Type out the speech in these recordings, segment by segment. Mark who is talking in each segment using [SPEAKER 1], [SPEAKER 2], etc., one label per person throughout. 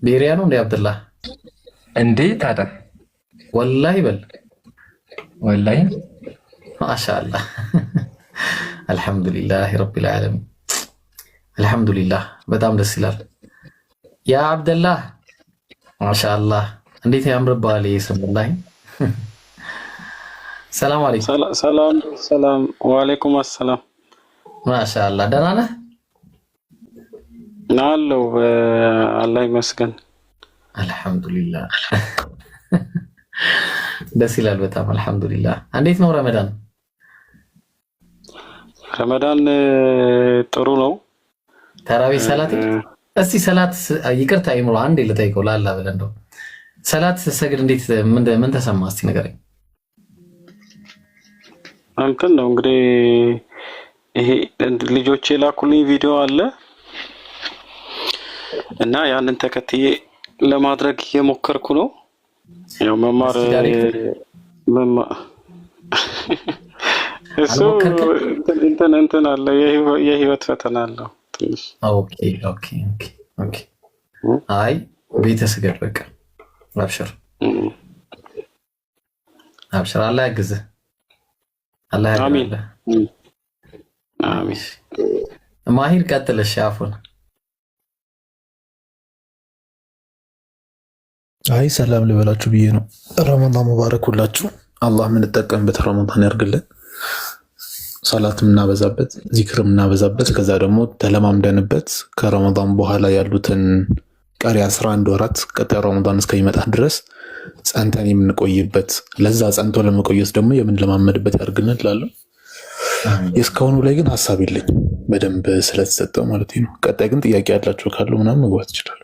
[SPEAKER 1] ቤሪያ ነው እንዴ አብደላህ?
[SPEAKER 2] እንዴ ታዲያ
[SPEAKER 1] ወላሂ በል
[SPEAKER 2] ወላሂ
[SPEAKER 1] ማሻአላህ። አልሐምዱሊላህ ረቢል ዓለሚን አልሐምዱሊላህ። በጣም ደስ ይላል። ያ አብደላህ ማሻአላህ እንዴት ያምርብሃል ይሄ ስም ወላሂ። ሰላም አለይኩም።
[SPEAKER 3] ሰላም ወአለይኩም አሰላም።
[SPEAKER 1] ማሻአላህ ደህና ነህ?
[SPEAKER 3] አለሁ አላህ ይመስገን።
[SPEAKER 1] አልሐምዱሊላህ ደስ ይላል በጣም አልሐምዱሊላህ። እንዴት ነው ረመዳን?
[SPEAKER 3] ረመዳን ጥሩ ነው።
[SPEAKER 1] ተራዊህ ሰላት እስቲ ሰላት ይቅርታ ይሙላ አንዴ ልጠይቀው ላላ ብለህ እንደው ሰላት ሰግድ እንዴት ምን ተሰማ እስቲ ንገረኝ።
[SPEAKER 3] እንትን ነው እንግዲህ ይሄ ልጆቼ ላኩልኝ ቪዲዮ አለ እና ያንን ተከትዬ ለማድረግ እየሞከርኩ ነው። ያው መማር እሱ እንትን አለ የህይወት ፈተና አለው ትንሽ።
[SPEAKER 1] ኦኬ ኦኬ ኦኬ ኦኬ። አይ ቤተ ስገድ በቃ አብሽር አብሽር። አላህ ያግዝህ። አላህ ያግዝህ።
[SPEAKER 3] አሚን አሚን።
[SPEAKER 1] ማሂር ቀጥለሽ አፉን።
[SPEAKER 4] አይ ሰላም ልበላችሁ ብዬ ነው። ረመዳን ሙባረክ ሁላችሁ። አላህ የምንጠቀምበት ረመዳን ያርግልን። ሰላት የምናበዛበት፣ ዚክር የምናበዛበት፣ ከዛ ደግሞ ተለማምደንበት ከረመዳን በኋላ ያሉትን ቀሪ 11 ወራት ቀጣይ ረመዳን እስከሚመጣ ድረስ ጸንተን የምንቆይበት፣ ለዛ ጸንቶ ለመቆየት ደግሞ የምንለማመድበት ያርግልን እላለሁ። የእስካሁኑ ላይ ግን ሀሳብ የለኝ በደንብ ስለተሰጠው ማለት ነው። ቀጣይ ግን ጥያቄ ያላቸው ካሉ ምናምን መግባት ይችላሉ።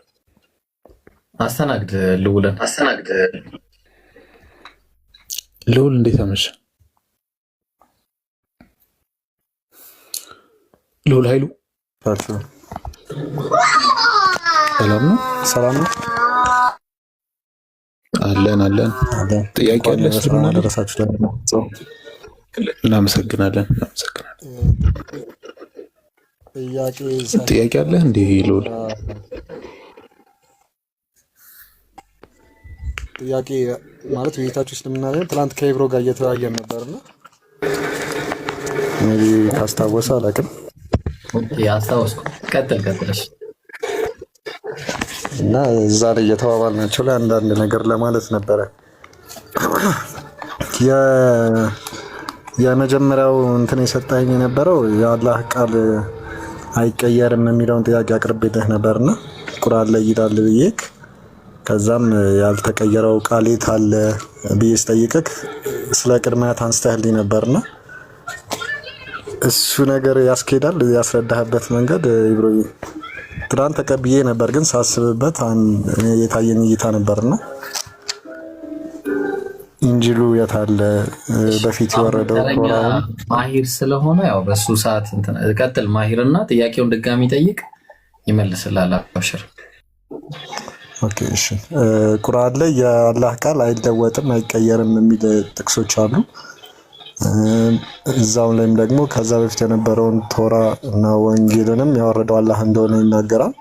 [SPEAKER 1] አስተናግድ ልውለን አስተናግድ።
[SPEAKER 4] ልውል እንዴት አመሸ? ልውል ኃይሉ ሰላም ነው?
[SPEAKER 5] ሰላም ነው
[SPEAKER 4] አለን አለን። ጥያቄ ያለ
[SPEAKER 5] ደረሳችሁ?
[SPEAKER 4] እናመሰግናለን። ጥያቄ አለ እንዴ ልውል?
[SPEAKER 5] ጥያቄ ማለት ውይይታችሁ ስለምናደርግ ትናንት ከኢብሮ ጋር እየተወያየን ነበርና እንግዲህ ካስታወሰ አላውቅም።
[SPEAKER 1] ኦኬ አስታወስኩ። ቀጥልሽ።
[SPEAKER 5] እና እዛ ላይ እየተባባልናቸው ላይ አንዳንድ ነገር ለማለት ነበረ። የመጀመሪያው እንትን የሰጠኝ የነበረው የአላህ ቃል አይቀየርም የሚለውን ጥያቄ አቅርቤልህ ነበርና ቁርአን ላይ ይላል ብዬክ ከዛም ያልተቀየረው ቃል የት አለ ብዬ ስጠይቅህ ስለ ቅድሚያት አንስተህልኝ ነበርና እሱ ነገር ያስኬዳል ያስረዳህበት መንገድ ኢብሮዬ ትናንት ተቀብዬ ነበር፣ ግን ሳስብበት የታየኝ እይታ ነበርና ኢንጂሉ የት አለ በፊት የወረደው ቁርአን
[SPEAKER 1] ማሂር ስለሆነ ያው በሱ ሰዓት እንትን ቀጥል ማሂርና ጥያቄውን ድጋሚ ጠይቅ ይመልስልሃል። አብሽር።
[SPEAKER 5] ኦኬ እሺ። ቁርአን ላይ የአላህ ቃል አይለወጥም አይቀየርም የሚል ጥቅሶች አሉ። እዛው ላይም ደግሞ ከዛ በፊት የነበረውን ቶራ እና ወንጌልንም ያወረደው አላህ እንደሆነ ይናገራል።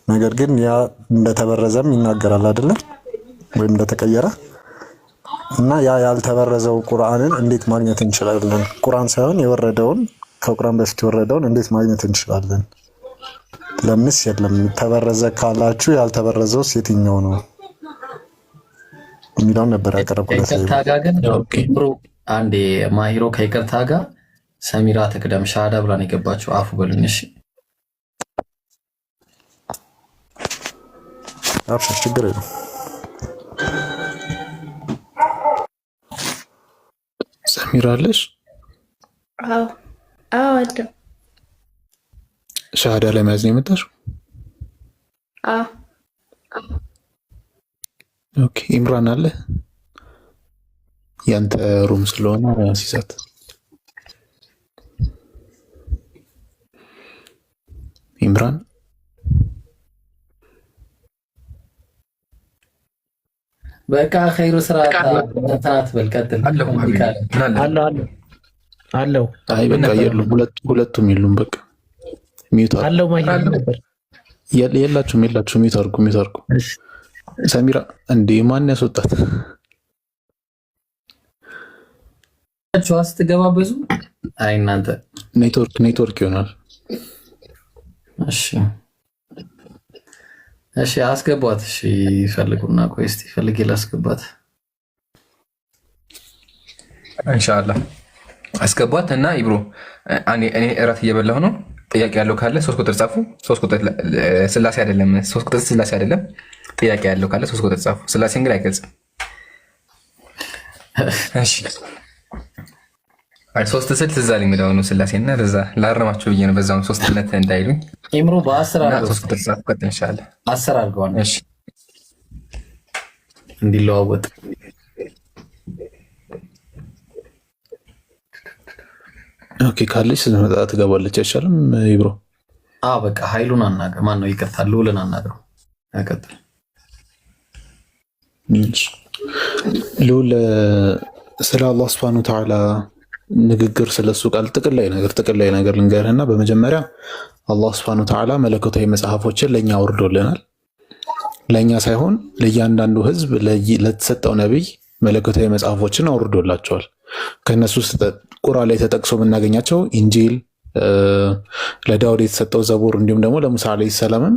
[SPEAKER 5] ነገር ግን ያ እንደተበረዘም ይናገራል አይደለም ወይም እንደተቀየረ እና ያ ያልተበረዘው ቁርአንን እንዴት ማግኘት እንችላለን? ቁርአን ሳይሆን የወረደውን ከቁርአን በፊት የወረደውን እንዴት ማግኘት እንችላለን? ለምንስ የለም? ተበረዘ ካላችሁ ያልተበረዘው የትኛው ነው የሚለውን ነበር ያቀረብኩት።
[SPEAKER 1] አንዴ ማሂሮ ከይቅርታ ጋር ሰሚራ ተቅደም ሻሃዳ ብላን የገባችው አፉ በሉኝ እሺ።
[SPEAKER 5] አብሽር ችግር የለም።
[SPEAKER 4] ሰሚራ አለሽ?
[SPEAKER 6] አዎ አለ።
[SPEAKER 4] ሻሃዳ ላይ መያዝ ነው የመጣሽው?
[SPEAKER 6] አዎ።
[SPEAKER 4] ኦኬ ኢምራን አለ? ያንተ ሩም ስለሆነ ሲሳት ኢምራን
[SPEAKER 1] በቃ ኸይሩ ስራ ተናት በልቀጥል
[SPEAKER 7] አለው።
[SPEAKER 4] አይ በቃ የሉም፣ ሁለቱም የሉም። በቃ ሚውት
[SPEAKER 7] አለው ማሂር ነበር
[SPEAKER 4] የላችሁም ይታርጉ። ሰሚራ እንዴ ማን ያስወጣት?
[SPEAKER 1] አስትገባበዙ። አይ እናንተ
[SPEAKER 4] ኔትወርክ ይሆናል።
[SPEAKER 1] እሺ አስገቧት። እሺ ፈልጉና ቆይ እስቲ ፈልጌ ላስገባት።
[SPEAKER 2] ኢንሻአላህ አስገቧት እና ኢብሮ እኔ እራት እየበላሁ ነው። ጥያቄ ያለው ካለ 3 ቁጥር ጻፉ። 3 ቁጥር ስላሴ አይደለም፣ 3 ቁጥር ስላሴ አይደለም። ጥያቄ ያለው ካለ 3 ቁጥር ጻፉ። ስላሴን ግን አይገልጽም። እሺ አይ 3 ስል ትዝ አለኝ የሚለው ነው ስላሴና ለዛ ላረማችሁ ብዬ ነው። በዛው 3ነት እንዳይሉኝ
[SPEAKER 1] ኢምሮ በ10 አድርገው
[SPEAKER 2] 3 ቁጥር ጻፉ። ቀጥ ኢንሻአላህ
[SPEAKER 1] 10 አድርገዋል።
[SPEAKER 2] እሺ
[SPEAKER 1] እንዲለዋወጥ
[SPEAKER 4] ኦኬ ካለች ስለመጣ ትገባለች። አይሻልም ይብሮ?
[SPEAKER 1] በቃ ኃይሉን አናገር። ማን ነው? ይቅርታ ልውልን አናገረው። ያቀጥል
[SPEAKER 4] ልውል ስለ አላህ ሱብሓነሁ ወተዓላ ንግግር ስለሱ ቃል ጥቅል ላይ ነገር ልንገርህና በመጀመሪያ አላህ ሱብሓነሁ ወተዓላ መለኮታዊ መጽሐፎችን ለኛ አውርዶልናል። ለኛ ሳይሆን ለእያንዳንዱ ህዝብ ለተሰጠው ነብይ መለኮታዊ መጽሐፎችን አውርዶላቸዋል። ከነሱ ውስጥ ቁርአን ላይ ተጠቅሶ የምናገኛቸው ኢንጂል፣ ለዳውድ የተሰጠው ዘቡር፣ እንዲሁም ደግሞ ለሙሳ አለይሂ ሰላምም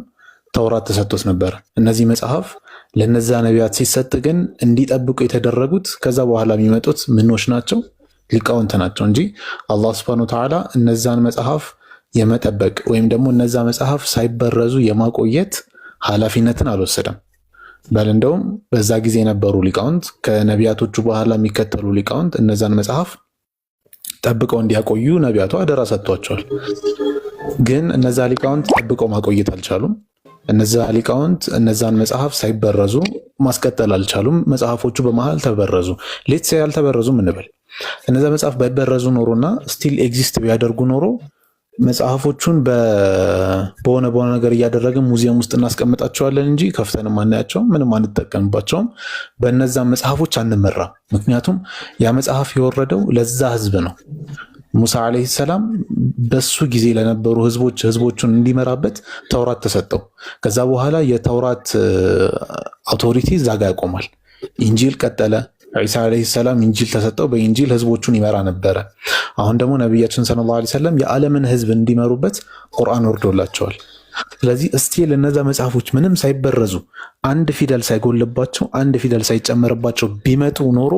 [SPEAKER 4] ተውራት ተሰጥቶት ነበር። እነዚህ መጽሐፍ ለነዛ ነቢያት ሲሰጥ ግን እንዲጠብቁ የተደረጉት ከዛ በኋላ የሚመጡት ምኖች ናቸው? ሊቃውንት ናቸው እንጂ አላህ ሱብሓነሁ ወተዓላ እነዛን መጽሐፍ የመጠበቅ ወይም ደግሞ እነዛ መጽሐፍ ሳይበረዙ የማቆየት ኃላፊነትን አልወሰደም። በል እንደውም በዛ ጊዜ የነበሩ ሊቃውንት ከነቢያቶቹ በኋላ የሚከተሉ ሊቃውንት እነዛን መጽሐፍ ጠብቀው እንዲያቆዩ ነቢያቱ አደራ ሰጥቷቸዋል። ግን እነዛ ሊቃውንት ጠብቀው ማቆየት አልቻሉም። እነዛ ሊቃውንት እነዛን መጽሐፍ ሳይበረዙ ማስቀጠል አልቻሉም። መጽሐፎቹ በመሃል ተበረዙ። ሌትስ ያልተበረዙም እንበል። እነዛ መጽሐፍ ባይበረዙ ኖሮና ስቲል ኤግዚስት ቢያደርጉ ኖሮ መጽሐፎቹን በሆነ ነገር እያደረግን ሙዚየም ውስጥ እናስቀምጣቸዋለን እንጂ ከፍተንም አናያቸውም፣ ምንም አንጠቀምባቸውም። በእነዛ መጽሐፎች አንመራም። ምክንያቱም ያ መጽሐፍ የወረደው ለዛ ህዝብ ነው። ሙሳ ዓለይሂ ሰላም በሱ ጊዜ ለነበሩ ህዝቦቹን እንዲመራበት ተውራት ተሰጠው። ከዛ በኋላ የተውራት አውቶሪቲ እዛ ጋ ያቆማል። ኢንጂል ቀጠለ። ዒሳ ዓለይሂ ሰላም ኢንጂል ተሰጠው። በኢንጂል ህዝቦቹን ይመራ ነበረ። አሁን ደግሞ ነቢያችን ሰለላሁ ዐለይሂ ወሰለም የዓለምን ህዝብ እንዲመሩበት ቁርአን ወርዶላቸዋል። ስለዚህ እስቲል እነዛ መጽሐፎች ምንም ሳይበረዙ አንድ ፊደል ሳይጎልባቸው አንድ ፊደል ሳይጨመርባቸው ቢመጡ ኖሮ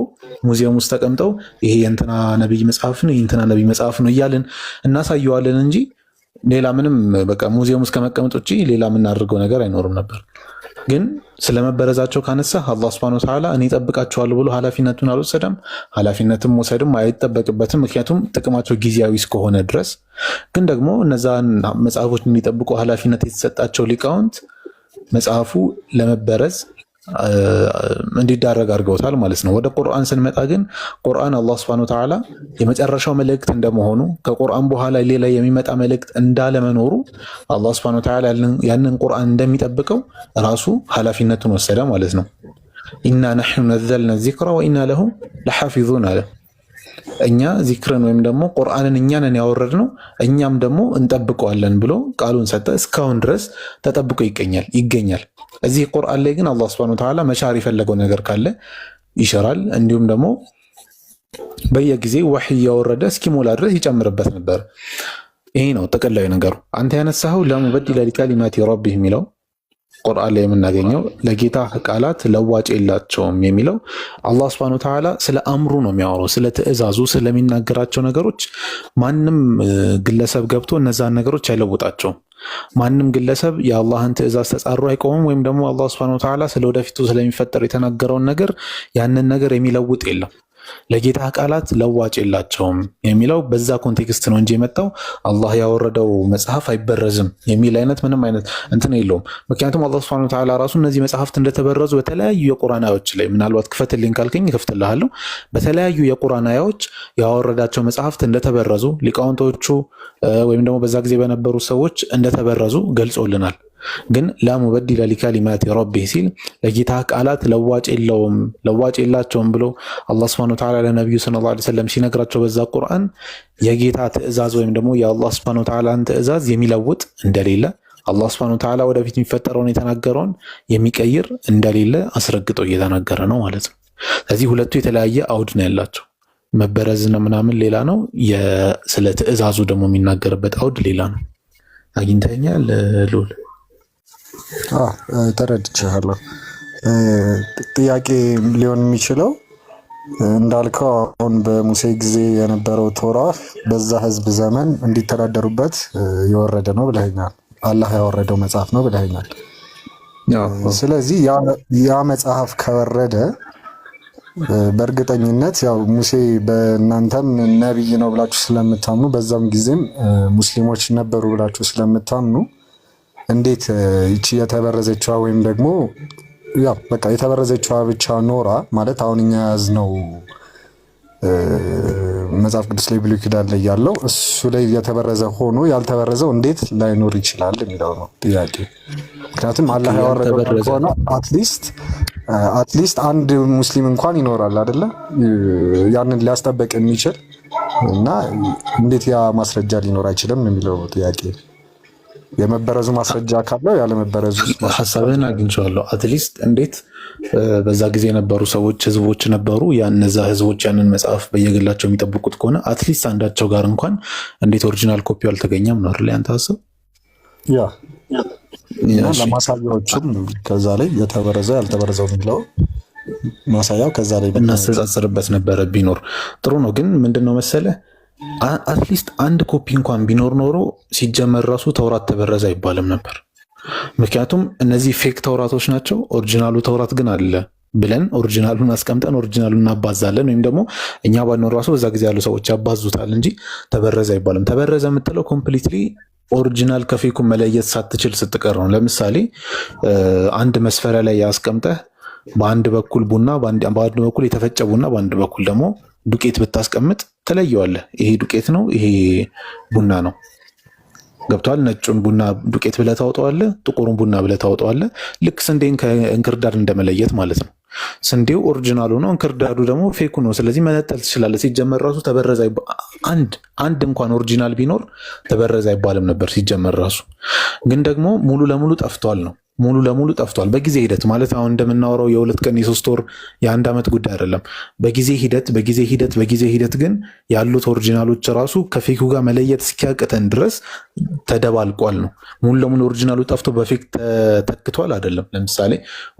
[SPEAKER 4] ሙዚየም ውስጥ ተቀምጠው ይሄ የእንትና ነብይ መጽሐፍ ነው የእንትና ነብይ መጽሐፍ ነው እያልን እናሳየዋለን እንጂ ሌላ ምንም በቃ ሙዚየም ውስጥ ከመቀመጥ ውጭ ሌላ የምናደርገው ነገር አይኖርም ነበር። ግን ስለመበረዛቸው ካነሳ አላህ ሱብሓነሁ ወተዓላ እኔ እጠብቃቸዋለሁ ብሎ ኃላፊነቱን አልወሰደም። ኃላፊነትም መውሰድም አይጠበቅበትም፣ ምክንያቱም ጥቅማቸው ጊዜያዊ እስከሆነ ድረስ። ግን ደግሞ እነዛን መጽሐፎች እንዲጠብቁ ኃላፊነት የተሰጣቸው ሊቃውንት መጽሐፉ ለመበረዝ እንዲዳረግ አድርገውታል ማለት ነው። ወደ ቁርአን ስንመጣ ግን ቁርአን አላህ ሱብሓነሁ ወተዓላ የመጨረሻው መልእክት እንደመሆኑ ከቁርአን በኋላ ሌላ የሚመጣ መልእክት እንዳለመኖሩ አላህ ሱብሓነሁ ወተዓላ ያንን ቁርአን እንደሚጠብቀው ራሱ ኃላፊነቱን ወሰደ ማለት ነው። ኢና ነሕኑ ነዘልና ዚክራ ወኢና ለሁ ለሓፊዙን አለ። እኛ ዚክርን ወይም ደግሞ ቁርአንን እኛንን ያወረድነው እኛም ደግሞ እንጠብቀዋለን ብሎ ቃሉን ሰጠ። እስካሁን ድረስ ተጠብቆ ይገኛል። እዚህ ቁርአን ላይ ግን አላህ ሱብሓነሁ ወተዓላ መሻር የፈለገው ነገር ካለ ይሽራል። እንዲሁም ደግሞ በየጊዜው ወህይ እያወረደ እስኪሞላ ድረስ ይጨምርበት ነበር። ይሄ ነው ጥቅላዊ ነገሩ። አንተ ያነሳኸው ለሙበዲለ ሊከሊማቲ ረቢህ የሚለው ቁርአን ላይ የምናገኘው ለጌታ ቃላት ለዋጭ የላቸውም የሚለው አላህ ሱብሓነሁ ወተዓላ ስለ አምሩ ነው የሚያወራው፣ ስለ ትእዛዙ ስለሚናገራቸው ነገሮች። ማንም ግለሰብ ገብቶ እነዛን ነገሮች አይለውጣቸውም። ማንም ግለሰብ የአላህን ትእዛዝ ተጻሮ አይቆምም። ወይም ደግሞ አላህ ሱብሓነሁ ወተዓላ ስለወደፊቱ ስለሚፈጠር የተናገረውን ነገር ያንን ነገር የሚለውጥ የለም። ለጌታ ቃላት ለዋጭ የላቸውም የሚለው በዛ ኮንቴክስት ነው እንጂ የመጣው አላህ ያወረደው መጽሐፍ አይበረዝም የሚል አይነት ምንም አይነት እንትን የለውም። ምክንያቱም አላህ ሱብሓነሁ ወተዓላ ራሱ እነዚህ መጽሐፍት እንደተበረዙ በተለያዩ የቁርአን አያዎች ላይ ምናልባት ክፈትልኝ ካልከኝ እከፍትልሃለሁ። በተለያዩ የቁርአን አያዎች ያወረዳቸው መጽሐፍት እንደተበረዙ ሊቃውንቶቹ ወይም ደግሞ በዛ ጊዜ በነበሩ ሰዎች እንደተበረዙ ገልጾልናል። ግን ላ ሙበዲለ ሊከሊማቲ ረቢህ ሲል ለጌታ ቃላት ለዋጭ የላቸውም ብሎ አላህ ሱብሓነሁ ወተዓላ ለነቢዩ ሰለላሁ ዐለይሂ ወሰለም ሲነግራቸው በዛ ቁርአን የጌታ ትእዛዝ ወይም ደግሞ የአላህ ሱብሓነሁ ወተዓላን ትእዛዝ የሚለውጥ እንደሌለ አላህ ሱብሓነሁ ወተዓላ ወደፊት የሚፈጠረውን የተናገረውን የሚቀይር እንደሌለ አስረግጦ እየተናገረ ነው ማለት ነው። ስለዚህ ሁለቱ የተለያየ አውድ ነው ያላቸው። መበረዝና ምናምን ሌላ ነው፣ ስለ ትእዛዙ ደግሞ የሚናገርበት አውድ ሌላ ነው። አግኝተኛል ሉል?
[SPEAKER 5] ተረድቻለሁ። ጥያቄ ሊሆን የሚችለው እንዳልከው አሁን በሙሴ ጊዜ የነበረው ቶራ በዛ ህዝብ ዘመን እንዲተዳደሩበት የወረደ ነው ብለኸኛል። አላህ ያወረደው መጽሐፍ ነው ብለኸኛል። ስለዚህ ያ መጽሐፍ ከወረደ በእርግጠኝነት ያው ሙሴ በእናንተም ነቢይ ነው ብላችሁ ስለምታምኑ በዛም ጊዜም ሙስሊሞች ነበሩ ብላችሁ ስለምታምኑ እንዴት ይቺ የተበረዘችዋ ወይም ደግሞ ያው በቃ የተበረዘችዋ ብቻ ኖራ ማለት አሁን እኛ ያዝነው መጽሐፍ ቅዱስ ላይ ብሉይ ኪዳን ላይ ያለው እሱ ላይ የተበረዘ ሆኖ ያልተበረዘው እንዴት ላይኖር ይችላል የሚለው ነው ጥያቄ። ምክንያቱም አላህ ያወረደው ከሆነ አትሊስት አንድ ሙስሊም እንኳን ይኖራል አይደለ? ያንን ሊያስጠበቅ የሚችል እና እንዴት ያ ማስረጃ ሊኖር አይችልም የሚለው ጥያቄ። የመበረዙ ማስረጃ ካለው ያለ መበረዙ
[SPEAKER 4] ሐሳብህን አግኝቼዋለሁ። አትሊስት እንዴት በዛ ጊዜ የነበሩ ሰዎች ህዝቦች ነበሩ፣ እነዛ ህዝቦች ያንን መጽሐፍ በየግላቸው የሚጠብቁት ከሆነ አትሊስት አንዳቸው ጋር እንኳን እንዴት ኦሪጂናል ኮፒው አልተገኘም ነው አይደል ያንተ ሐሳብ? ያ ለማሳያዎችም ከዛ ላይ የተበረዘው ያልተበረዘው የሚለው ማሳያው ከዛ ላይ እናስተጻጽርበት ነበረ ቢኖር ጥሩ ነው። ግን ምንድነው መሰለ አትሊስት አንድ ኮፒ እንኳን ቢኖር ኖሮ ሲጀመር ራሱ ተውራት ተበረዘ አይባልም ነበር። ምክንያቱም እነዚህ ፌክ ተውራቶች ናቸው፣ ኦሪጂናሉ ተውራት ግን አለ ብለን ኦሪጂናሉን አስቀምጠን ኦሪጂናሉን እናባዛለን። ወይም ደግሞ እኛ ባንኖር ራሱ በዛ ጊዜ ያሉ ሰዎች ያባዙታል እንጂ ተበረዘ አይባልም። ተበረዘ የምትለው ኮምፕሊትሊ ኦሪጂናል ከፌኩ መለየት ሳትችል ስትቀር ነው። ለምሳሌ አንድ መስፈሪያ ላይ ያስቀምጠህ በአንድ በኩል ቡና፣ በአንድ በኩል የተፈጨ ቡና፣ በአንድ በኩል ደግሞ ዱቄት ብታስቀምጥ ትለየዋለህ። ይሄ ዱቄት ነው፣ ይሄ ቡና ነው። ገብቷል? ነጩን ቡና ዱቄት ብለህ ታወጣዋለህ፣ ጥቁሩን ቡና ብለህ ታወጣዋለህ። ልክ ስንዴን ከእንክርዳድ እንደመለየት ማለት ነው። ስንዴው ኦሪጂናሉ ነው፣ እንክርዳዱ ደግሞ ፌኩ ነው። ስለዚህ መነጠል ትችላለህ። ሲጀመር ራሱ ተበረዘ አንድ እንኳን ኦሪጂናል ቢኖር ተበረዘ አይባልም ነበር ሲጀመር ራሱ። ግን ደግሞ ሙሉ ለሙሉ ጠፍቷል ነው ሙሉ ለሙሉ ጠፍቷል። በጊዜ ሂደት ማለት አሁን እንደምናወራው የ2 ቀን የ3 ወር የ1 ዓመት ጉዳይ አይደለም። በጊዜ ሂደት ግን ያሉት ኦሪጂናሎች ራሱ ከፌኩ ጋር መለየት እስኪያቅተን ድረስ ተደባልቋል ነው። ሙሉ ለሙሉ ኦሪጂናሉ ጠፍቶ በፌክ ተተክቷል አይደለም። ለምሳሌ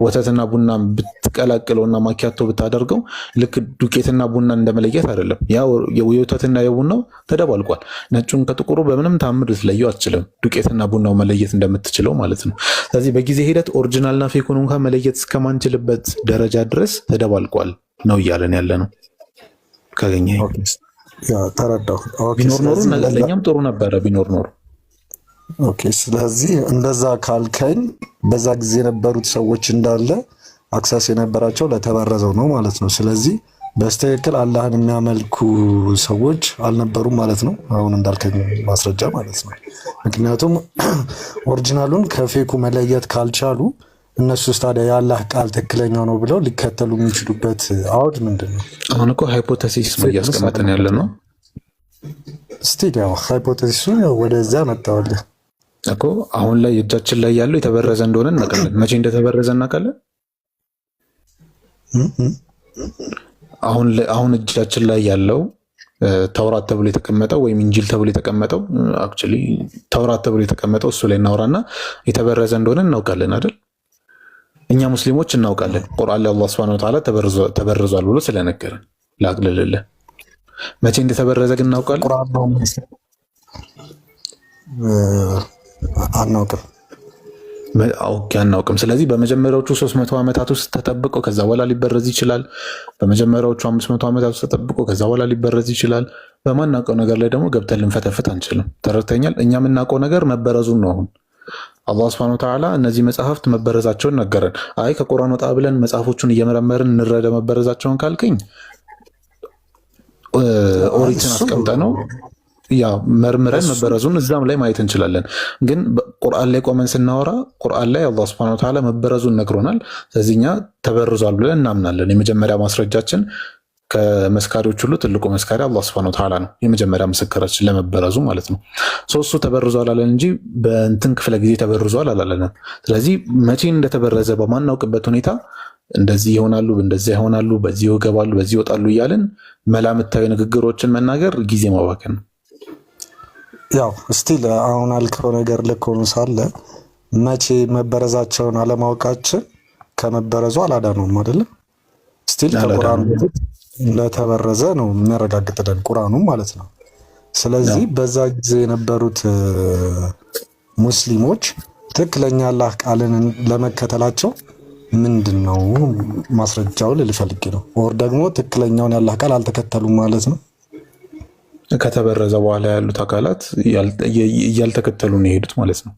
[SPEAKER 4] ወተትና ቡና ብትቀላቅለውና ማኪያቶ ብታደርገው ልክ ዱቄትና ቡና እንደመለየት አይደለም። ያ የወተትና የቡናው ተደባልቋል። ነጩን ከጥቁሩ በምንም ታምር ልትለየው አትችልም፣ ዱቄትና ቡናው መለየት እንደምትችለው ማለት ነው። ስለዚህ በጊዜ ሂደት ኦሪጂናልና ፌኩን እንኳን መለየት እስከማንችልበት ደረጃ ድረስ ተደባልቋል ነው እያለን ያለ ነው። ካገኘ
[SPEAKER 5] ተረዳሁ።
[SPEAKER 4] ቢኖር ኖሩ ለእኛም ጥሩ ነበረ ቢኖር ኖሩ።
[SPEAKER 5] ኦኬ፣ ስለዚህ እንደዛ ካልከኝ በዛ ጊዜ የነበሩት ሰዎች እንዳለ አክሰስ የነበራቸው ለተበረዘው ነው ማለት ነው። ስለዚህ በስተክክል አላህን የሚያመልኩ ሰዎች አልነበሩም ማለት ነው፣ አሁን እንዳልከኝ ማስረጃ ማለት ነው። ምክንያቱም ኦሪጂናሉን ከፌኩ መለየት ካልቻሉ እነሱስ ታዲያ የአላህ ቃል ትክክለኛው ነው ብለው ሊከተሉ የሚችሉበት አውድ ምንድን ነው?
[SPEAKER 4] አሁን እኮ ሃይፖቴሲስ ነው እያስቀመጠን ያለ ነው።
[SPEAKER 5] ስቲል ያው ሃይፖቴሲሱ ወደዚያ መጣወልህ
[SPEAKER 4] እኮ አሁን ላይ እጃችን ላይ ያለው የተበረዘ እንደሆነ እናውቃለን። መቼ እንደተበረዘ እናውቃለን። አሁን እጃችን ላይ ያለው ተውራት ተብሎ የተቀመጠው ወይም ኢንጂል ተብሎ የተቀመጠው አክቹሊ ተውራት ተብሎ የተቀመጠው እሱ ላይ እናወራና የተበረዘ እንደሆነ እናውቃለን አይደል? እኛ ሙስሊሞች እናውቃለን። ቁርአን ላይ አላህ Subhanahu Wa Ta'ala ተበርዟል ብሎ ስለነገረን ላቅልልልህ። መቼ እንደተበረዘ ግን እናውቃለን? አናውቅም። ስለዚህ በመጀመሪያዎቹ 300 ዓመታት ውስጥ ተጠብቆ ከዛ በኋላ ሊበረዝ ይችላል። በመጀመሪያዎቹ 500 ዓመታት ውስጥ ተጠብቆ ከዛ በኋላ ሊበረዝ ይችላል። በማናውቀው ነገር ላይ ደግሞ ገብተን ልንፈተፍት አንችልም። ተረድተኛል? እኛ የምናውቀው ነገር መበረዙን ነው። አሁን አላህ Subhanahu Wa Ta'ala እነዚህ መጽሐፍት መበረዛቸውን ነገረን። አይ ከቁርአን ወጣ ብለን መጽሐፎቹን እየመረመርን እንረዳ መበረዛቸውን ካልከኝ ኦሪትን አስቀምጠ ነው ያ መርምረን መበረዙን እዛም ላይ ማየት እንችላለን። ግን ቁርአን ላይ ቆመን ስናወራ ቁርአን ላይ አላህ Subhanahu Wa Ta'ala መበረዙን ነግሮናል። ስለዚህ እኛ ተበርዟል ብለን እናምናለን። የመጀመሪያ ማስረጃችን ከመስካሪዎች ሁሉ ትልቁ መስካሪ አላህ Subhanahu Wa Ta'ala ነው። የመጀመሪያ ምስክራችን ለመበረዙ ማለት ነው። ሶስቱ ተበርዟል አላለን እንጂ በእንትን ክፍለ ጊዜ ተበርዟል አላለንም። ስለዚህ መቼ እንደተበረዘ በማናውቅበት ሁኔታ እንደዚህ ይሆናሉ፣ እንደዚህ ይሆናሉ፣ በዚህ ይገባሉ፣ በዚህ ይወጣሉ እያልን መላምታዊ ንግግሮችን መናገር ጊዜ ማባከን ነው።
[SPEAKER 5] ያው ስቲል አሁን አልከው ነገር ልክ ሆኖ ሳለ መቼ መበረዛቸውን አለማወቃችን ከመበረዙ አላዳነውም አይደለ? ስቲል ከቁርአን ለተበረዘ ነው የሚያረጋግጥልን ቁርአኑ ማለት ነው። ስለዚህ በዛ ጊዜ የነበሩት ሙስሊሞች ትክክለኛ አላህ ቃልን ለመከተላቸው ምንድነው ማስረጃው ልፈልግ ነው? ወር ደግሞ ትክክለኛውን ያላህ ቃል አልተከተሉም ማለት ነው።
[SPEAKER 4] ከተበረዘ በኋላ ያሉት አካላት እያልተከተሉ ነው የሄዱት ማለት ነው።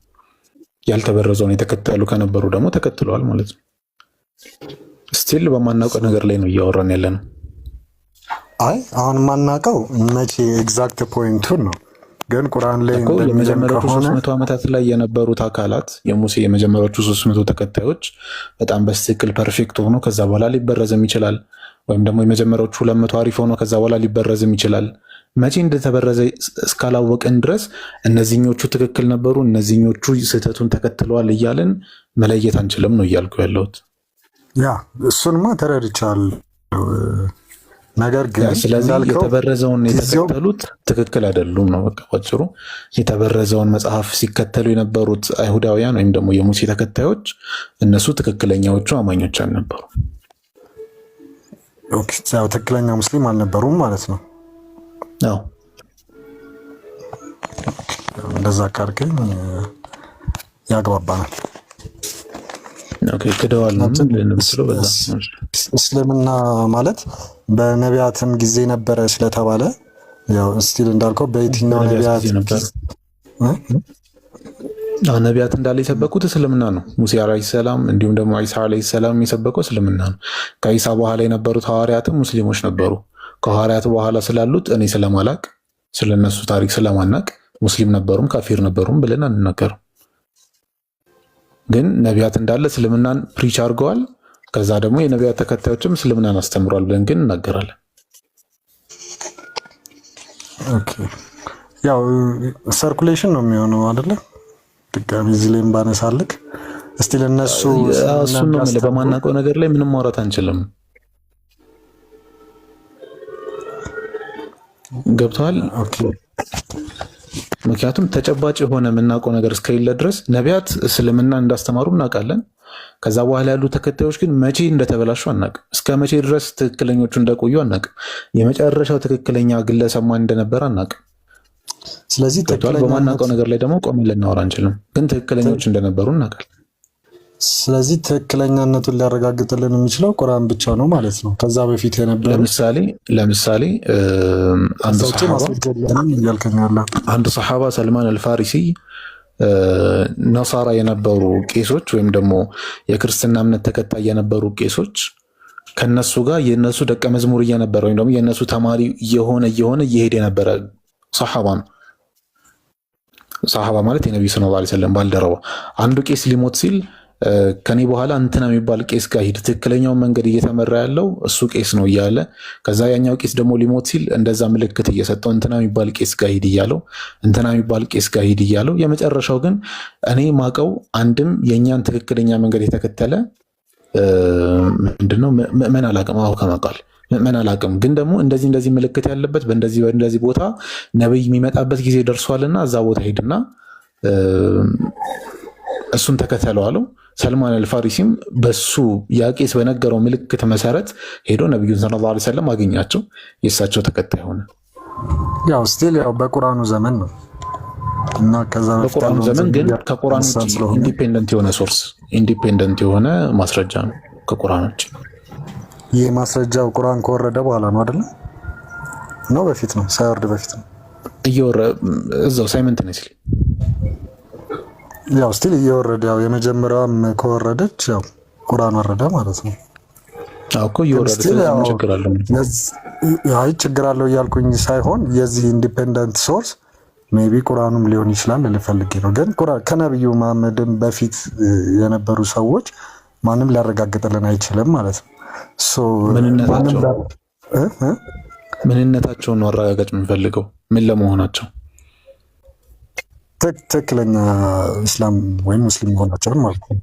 [SPEAKER 4] ያልተበረዘውን የተከተሉ ከነበሩ ደግሞ ተከትለዋል ማለት ነው። ስቲል በማናውቀው ነገር ላይ ነው እያወራን ያለ ነው።
[SPEAKER 5] አይ አሁን ማናውቀው መቼ ኤግዛክት ፖይንቱን ነው። ግን ቁርአን ላይ
[SPEAKER 4] የመጀመሪያዎቹ 300 ዓመታት ላይ የነበሩት አካላት የሙሴ የመጀመሪያዎቹ 300 ተከታዮች በጣም በትክክል ፐርፌክት ሆኖ ከዛ በኋላ ሊበረዝም ይችላል። ወይም ደግሞ የመጀመሪያዎቹ 200 አሪፍ ሆኖ ከዛ በኋላ ሊበረዝም ይችላል። መቼ እንደተበረዘ እስካላወቅን ድረስ እነዚህኞቹ ትክክል ነበሩ፣ እነዚህኞቹ ስህተቱን ተከትለዋል እያልን መለየት አንችልም ነው እያልኩ ያለሁት።
[SPEAKER 5] ያ እሱንማ ተረድቻለሁ። ነገር ግን
[SPEAKER 4] ስለዚህ የተበረዘውን የተከተሉት ትክክል አይደሉም ነው በቃ ባጭሩ። የተበረዘውን መጽሐፍ ሲከተሉ የነበሩት አይሁዳውያን ወይም ደግሞ የሙሴ ተከታዮች እነሱ ትክክለኛዎቹ አማኞች አልነበሩ።
[SPEAKER 5] ኦኬ፣ ያው ትክክለኛ ሙስሊም አልነበሩም ማለት ነው።
[SPEAKER 4] አዎ
[SPEAKER 5] እንደዛ ካልከኝ ያግባባናል።
[SPEAKER 4] ኦኬ፣ ክደዋል ነው ለምሳሌ በዛ
[SPEAKER 5] እስልምና ማለት በነቢያትም ጊዜ ነበረ ስለተባለ ያው ስቲል እንዳልከው በየትኛው ነቢያት ነበር?
[SPEAKER 4] ነቢያት እንዳለ የሰበኩት እስልምና ነው። ሙሴ አለይሂ ሰላም እንዲሁም ደግሞ ኢሳ አለይሂ ሰላም የሰበከው እስልምና ነው። ከኢሳ በኋላ የነበሩት ሐዋርያትም ሙስሊሞች ነበሩ። ከሐዋርያት በኋላ ስላሉት እኔ ስለማላቅ ስለነሱ ታሪክ ስለማናቅ ሙስሊም ነበሩም ካፊር ነበሩም ብለን አንናገርም። ግን ነቢያት እንዳለ እስልምናን ፕሪች አድርገዋል። ከዛ ደግሞ የነቢያት ተከታዮችም እስልምናን አስተምሯል ብለን ግን እናገራለን።
[SPEAKER 5] ኦኬ፣ ያው ሰርኩሌሽን ነው የሚሆነው አይደለ? ድጋሚ እዚህ ላይ ባነሳልክ እስቲ ለነሱ
[SPEAKER 4] እሱን ነው በማናውቀው ነገር ላይ ምንም ማውራት አንችልም። ገብተዋል? ኦኬ። ምክንያቱም ተጨባጭ የሆነ የምናውቀው ነገር እስከሌለ ድረስ ነቢያት እስልምና እንዳስተማሩ እናውቃለን። ከዛ በኋላ ያሉ ተከታዮች ግን መቼ እንደተበላሹ አናውቅም። እስከ መቼ ድረስ ትክክለኞቹ እንደቆዩ አናውቅም። የመጨረሻው ትክክለኛ ግለሰብ ማን እንደነበረ አናውቅም።
[SPEAKER 5] ስለዚህ
[SPEAKER 4] በማናውቀው ነገር ላይ ደግሞ ቆመን ልናወራ አንችልም። ግን ትክክለኞች እንደነበሩ እናውቃለን።
[SPEAKER 5] ስለዚህ ትክክለኛነቱን ሊያረጋግጥልን የሚችለው ቁርአን ብቻ ነው ማለት ነው። ከዛ በፊት የነበሩ
[SPEAKER 4] ለምሳሌ አንድ ሰሃባ ሰልማን አልፋሪሲ ነሳራ የነበሩ ቄሶች ወይም ደግሞ የክርስትና እምነት ተከታይ የነበሩ ቄሶች ከነሱ ጋር የነሱ ደቀ መዝሙር እየነበረ ወይም ደግሞ የነሱ ተማሪ እየሆነ እየሄደ የነበረ ሰሃባ ነው። ሰሃባ ማለት የነብዩ ሰለላሁ ዐለይሂ ወሰለም ባልደረባ። አንዱ ቄስ ሊሞት ሲል ከኔ በኋላ እንትና የሚባል ቄስ ጋር ሂድ፣ ትክክለኛውን መንገድ እየተመራ ያለው እሱ ቄስ ነው እያለ፣ ከዛ ያኛው ቄስ ደግሞ ሊሞት ሲል እንደዛ ምልክት እየሰጠው እንትና የሚባል ቄስ ጋር ሂድ እያለው፣ እንትና የሚባል ቄስ ጋር ሂድ እያለው፣ የመጨረሻው ግን እኔ ማቀው አንድም የኛን ትክክለኛ መንገድ የተከተለ ምንድነው ምእመን አላቅም። አው ከመቃል ምእመን አላቅም፣ ግን ደግሞ እንደዚህ ምልክት ያለበት በእንደዚህ ቦታ ነብይ የሚመጣበት ጊዜ ደርሷልና እዛ ቦታ ሂድና እሱን ተከተለው አለው። ሰልማን አልፋሪሲም በሱ ያቄስ በነገረው ምልክት መሰረት ሄዶ ነብዩን ሰለላሁ ዐለይሂ ወሰለም አገኛቸው፣ የእሳቸው ተከታይ ሆነ።
[SPEAKER 5] ያው ስቲል ያው በቁርአኑ ዘመን ነው እና ከዛ
[SPEAKER 4] በቁርአኑ ዘመን ግን ከቁርአን ውጪ ኢንዲፔንደንት የሆነ ሶርስ ኢንዲፔንደንት የሆነ ማስረጃ ነው ከቁርአን ውጪ።
[SPEAKER 5] ይሄ ማስረጃው ቁርአን ከወረደ በኋላ ነው አይደል? ነው በፊት ነው? ሳይወርድ በፊት ነው? እዛው ሳይመንት ነው ሲል ያው ስቲል እየወረደ ያው የመጀመሪያውም ከወረደች ያው ቁርአን ወረደ ማለት ነው።
[SPEAKER 4] እኮ እየወረደ ችግር አለው።
[SPEAKER 5] አይ ችግር አለው እያልኩኝ ሳይሆን የዚህ ኢንዲፔንደንት ሶርስ ሜቢ ቁርአኑም ሊሆን ይችላል ልፈልግ ነው። ግን ከነብዩ መሐመድም በፊት የነበሩ ሰዎች ማንም ሊያረጋግጥልን አይችልም ማለት ነው።
[SPEAKER 4] ምንነታቸውን ነው አረጋጋጭ የምንፈልገው ምን ለመሆናቸው
[SPEAKER 5] ትክክለኛ እስላም ወይም ሙስሊም መሆናቸውን ማለት ነው።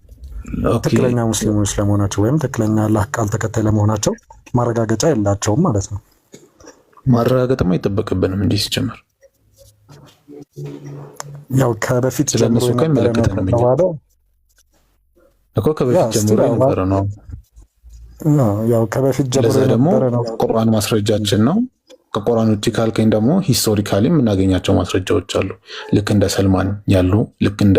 [SPEAKER 5] ትክክለኛ ሙስሊሞች ለመሆናቸው ወይም ትክክለኛ አላህ ቃል ተከታይ ለመሆናቸው ማረጋገጫ የላቸውም ማለት ነው።
[SPEAKER 4] ማረጋገጥም አይጠበቅብንም እንዲህ ሲጀመር
[SPEAKER 5] ያው ከበፊት
[SPEAKER 4] ስለነሱ ከሚመለከተን እኮ ከበፊት ጀምሮ የነበረ ነው።
[SPEAKER 5] ያው ከበፊት ጀምሮ የነበረ ነው።
[SPEAKER 4] ቁርአን ማስረጃችን ነው። ከቁርአን ውጭ ካልከኝ ደግሞ ሂስቶሪካሊ የምናገኛቸው ማስረጃዎች አሉ። ልክ እንደ ሰልማን ያሉ ልክ እንደ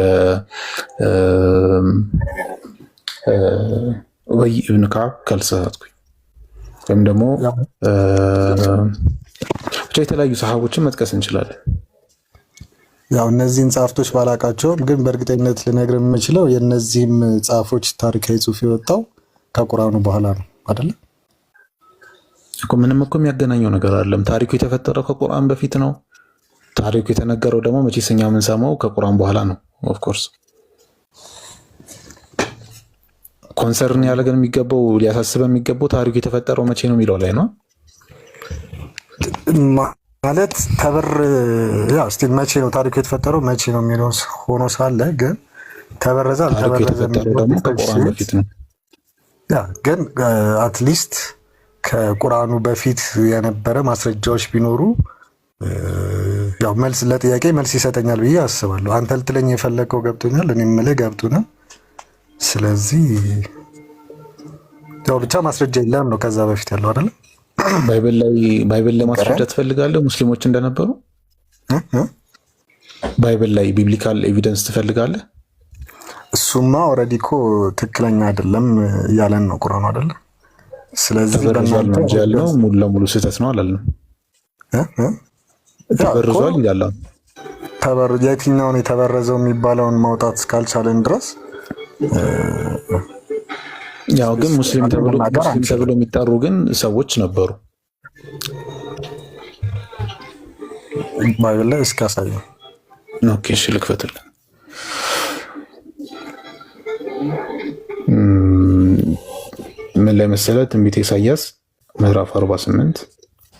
[SPEAKER 4] ወይ ኢብኑ ከዓብ ካልተሳሳትኩኝ ወይም ደግሞ ብቻ የተለያዩ ሰሃቦችን መጥቀስ እንችላለን።
[SPEAKER 5] ያው እነዚህን ጻፍቶች ባላቃቸውም ግን በእርግጠኝነት ልነግር የምችለው የእነዚህም ጻፎች ታሪካዊ ጽሑፍ የወጣው ከቁርአኑ በኋላ ነው አይደለ?
[SPEAKER 4] እኮ ምንም እኮ የሚያገናኘው ነገር አይደለም። ታሪኩ የተፈጠረው ከቁርአን በፊት ነው። ታሪኩ የተነገረው ደግሞ መቼስ እኛ የምንሰማው ከቁርአን በኋላ ነው። ኦፍ ኮርስ ኮንሰርን ያለገን የሚገባው ሊያሳስበን የሚገባው ታሪኩ የተፈጠረው መቼ ነው የሚለው ላይ ነው
[SPEAKER 5] ማለት እስቲ መቼ ነው ታሪኩ የተፈጠረው መቼ ነው የሚለው ሆኖ ሳለ ግን ተበረዘ አልተበረዘ
[SPEAKER 4] ደግሞ ከቁርአን በፊት ነው።
[SPEAKER 5] ግን አትሊስት ከቁርአኑ በፊት የነበረ ማስረጃዎች ቢኖሩ ያው መልስ ለጥያቄ መልስ ይሰጠኛል ብዬ አስባለሁ። አንተ ልትለኝ የፈለከው ገብቶኛል፣ እኔም የምልህ ገብቶኛል። ስለዚህ ያው ብቻ ማስረጃ የለም ነው ከዛ በፊት ያለው አይደል? ባይብል ላይ ማስረጃ ትፈልጋለህ? ሙስሊሞች እንደነበሩ ባይብል ላይ ቢብሊካል ኤቪደንስ ትፈልጋለህ? እሱማ ኦልሬዲ እኮ ትክክለኛ አይደለም እያለን ነው ቁርአኑ አይደል? ስለዚህ
[SPEAKER 4] ተበርዟል ነው ያለው። ሙሉ ለሙሉ ስህተት ነው አላልንም። ተበርዟል ይላል።
[SPEAKER 5] የትኛውን የተበረዘው የሚባለውን ማውጣት እስካልቻለን ድረስ
[SPEAKER 4] ያው ግን ሙስሊም ተብሎ የሚጠሩ ግን ሰዎች ነበሩ።
[SPEAKER 5] ባይብል ላይ እስካሳዩ
[SPEAKER 4] ኦኬ፣ እሺ ልክፈትልህ። ምን ላይ መሰለህ? ትንቢተ ኢሳይያስ ምዕራፍ 48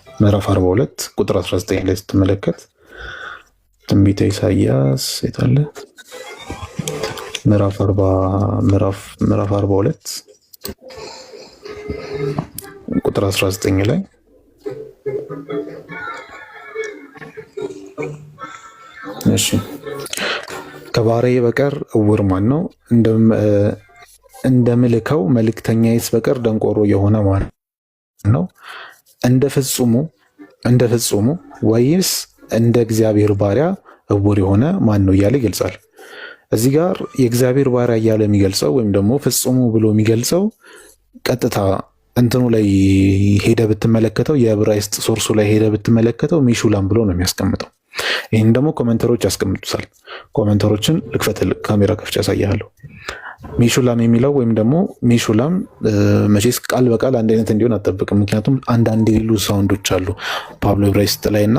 [SPEAKER 4] ምዕራፍ 42 ቁጥር 19 ላይ ስትመለከት ትንቢተ ኢሳይያስ የታለ? ምዕራፍ 42 ቁጥር 19 ላይ እሺ፣ ከባሪያዬ በቀር እውር ማን ነው? እንደምልከው መልእክተኛዬስ በቀር ደንቆሮ የሆነ ማን ነው? እንደ ፍጹሙ ወይስ እንደ እግዚአብሔር ባሪያ እውር የሆነ ማን ነው እያለ ይገልጻል። እዚህ ጋር የእግዚአብሔር ባሪያ እያለ የሚገልጸው ወይም ደግሞ ፍጹሙ ብሎ የሚገልጸው ቀጥታ እንትኑ ላይ ሄደ ብትመለከተው የዕብራይስጥ ሶርሱ ላይ ሄደ ብትመለከተው ሚሹላም ብሎ ነው የሚያስቀምጠው። ይህን ደግሞ ኮመንተሮች ያስቀምጡታል። ኮመንተሮችን ልክፈትል፣ ካሜራ ከፍቼ ያሳያለሁ። ሚሹላም የሚለው ወይም ደግሞ ሚሹላም መቼስ ቃል በቃል አንድ አይነት እንዲሆን አጠብቅም። ምክንያቱም አንዳንድ የሌሉ ሳውንዶች አሉ ፓብሎ ዕብራይስጥ ላይ እና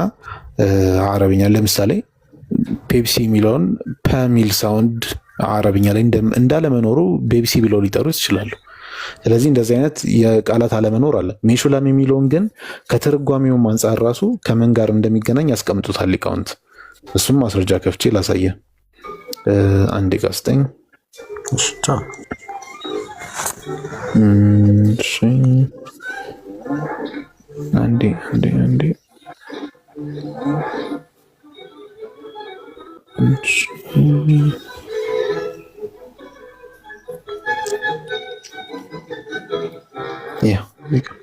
[SPEAKER 4] አረብኛ። ለምሳሌ ፔፕሲ የሚለውን ፐሚል ሳውንድ አረብኛ ላይ እንዳለመኖሩ ቤፕሲ ብለው ሊጠሩ ይችላሉ። ስለዚህ እንደዚህ አይነት የቃላት አለመኖር አለ። ሚሹላም የሚለውን ግን ከትርጓሜውም አንጻር ራሱ ከምን ጋር እንደሚገናኝ ያስቀምጡታል ሊቃውንት። እሱም ማስረጃ ከፍቼ ላሳየ። አንዴ ጋስጠኝ አንዴ Yeah, we go.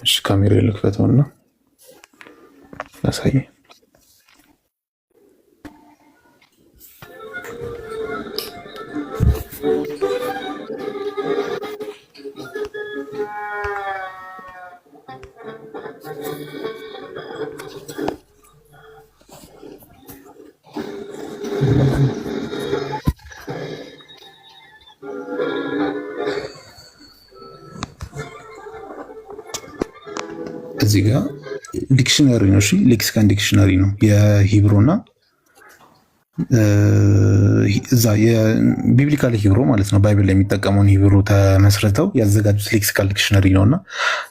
[SPEAKER 4] እሺ ካሜራ ልክፈተውና ላሳይ። እዚህ ጋር ዲክሽነሪ ነው። እሺ ሌክሲካን ዲክሽነሪ ነው የሂብሩና እዛ የቢብሊካል ሂብሩ ማለት ነው። ባይብል ላይ የሚጠቀመውን ሂብሩ ተመስርተው ያዘጋጁት ሌክሲካል ዲክሽነሪ ነውና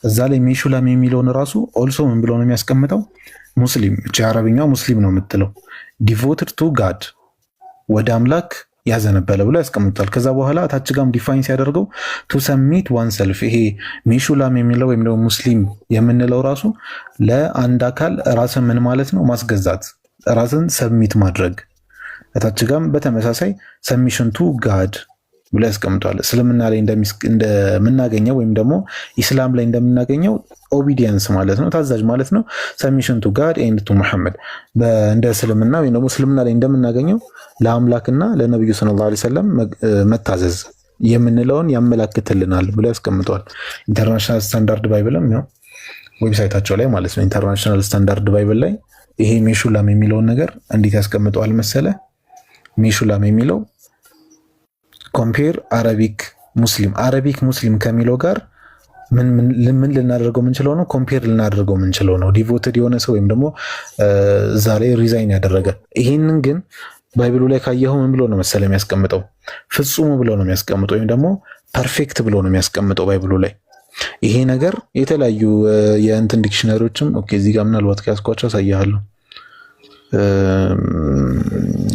[SPEAKER 4] እዛ ላይ ሜሹላም የሚለውን ራሱ ኦልሶ ምን ብሎ ነው የሚያስቀምጠው? ሙስሊም እቺ አረብኛው ሙስሊም ነው የምትለው ዲቮትድ ቱ ጋድ ወደ አምላክ ያዘነበለ ብሎ ያስቀምጣል። ከዛ በኋላ ታች ጋም ዲፋይን ሲያደርገው ቱ ሰሚት ዋን ሰልፍ ይሄ ሜሹላም የሚለው ወይም ደግሞ ሙስሊም የምንለው ራሱ ለአንድ አካል ራስን ምን ማለት ነው ማስገዛት፣ ራስን ሰብሚት ማድረግ። ታች ጋም በተመሳሳይ ሰሚሽን ቱ ጋድ ብሎ ያስቀምጧል። እስልምና ላይ እንደምናገኘው ወይም ደግሞ ኢስላም ላይ እንደምናገኘው ኦቢዲየንስ ማለት ነው፣ ታዛዥ ማለት ነው። ሰሚሽን ቱ ጋድ ኤንድ ቱ ሙሐመድ እንደ እስልምና ወይም ደግሞ እስልምና ላይ እንደምናገኘው ለአምላክና ለነብዩ ሰለላሁ ዐለይሂ ወሰለም መታዘዝ የምንለውን ያመላክትልናል ብሎ ያስቀምጧል። ኢንተርናሽናል ስታንዳርድ ባይብልም ያው ዌብሳይታቸው ላይ ማለት ነው። ኢንተርናሽናል ስታንዳርድ ባይብል ላይ ይሄ ሜሹላም የሚለውን ነገር እንዴት ያስቀምጠዋል መሰለ? ሜሹላም የሚለው ኮምፔር አረቢክ ሙስሊም ከሚለው ጋር ምን ልናደርገው ምንችለው ነው? ኮምፔር ልናደርገው ምንችለው ነው። ዲቮትድ የሆነ ሰው ወይም ደግሞ እዛ ላይ ሪዛይን ያደረገ። ይሄንን ግን ባይብሉ ላይ ካየኸው ምን ብሎ ነው መሰለ የሚያስቀምጠው? ፍጹም ብሎ ነው የሚያስቀምጠው፣ ወይም ደግሞ ፐርፌክት ብሎ ነው የሚያስቀምጠው ባይብሉ ላይ። ይሄ ነገር የተለያዩ የእንትን ዲክሽነሪዎችም ኦኬ፣ እዚህ ጋር ምናልባት ከያዝኳቸው አሳያለሁ።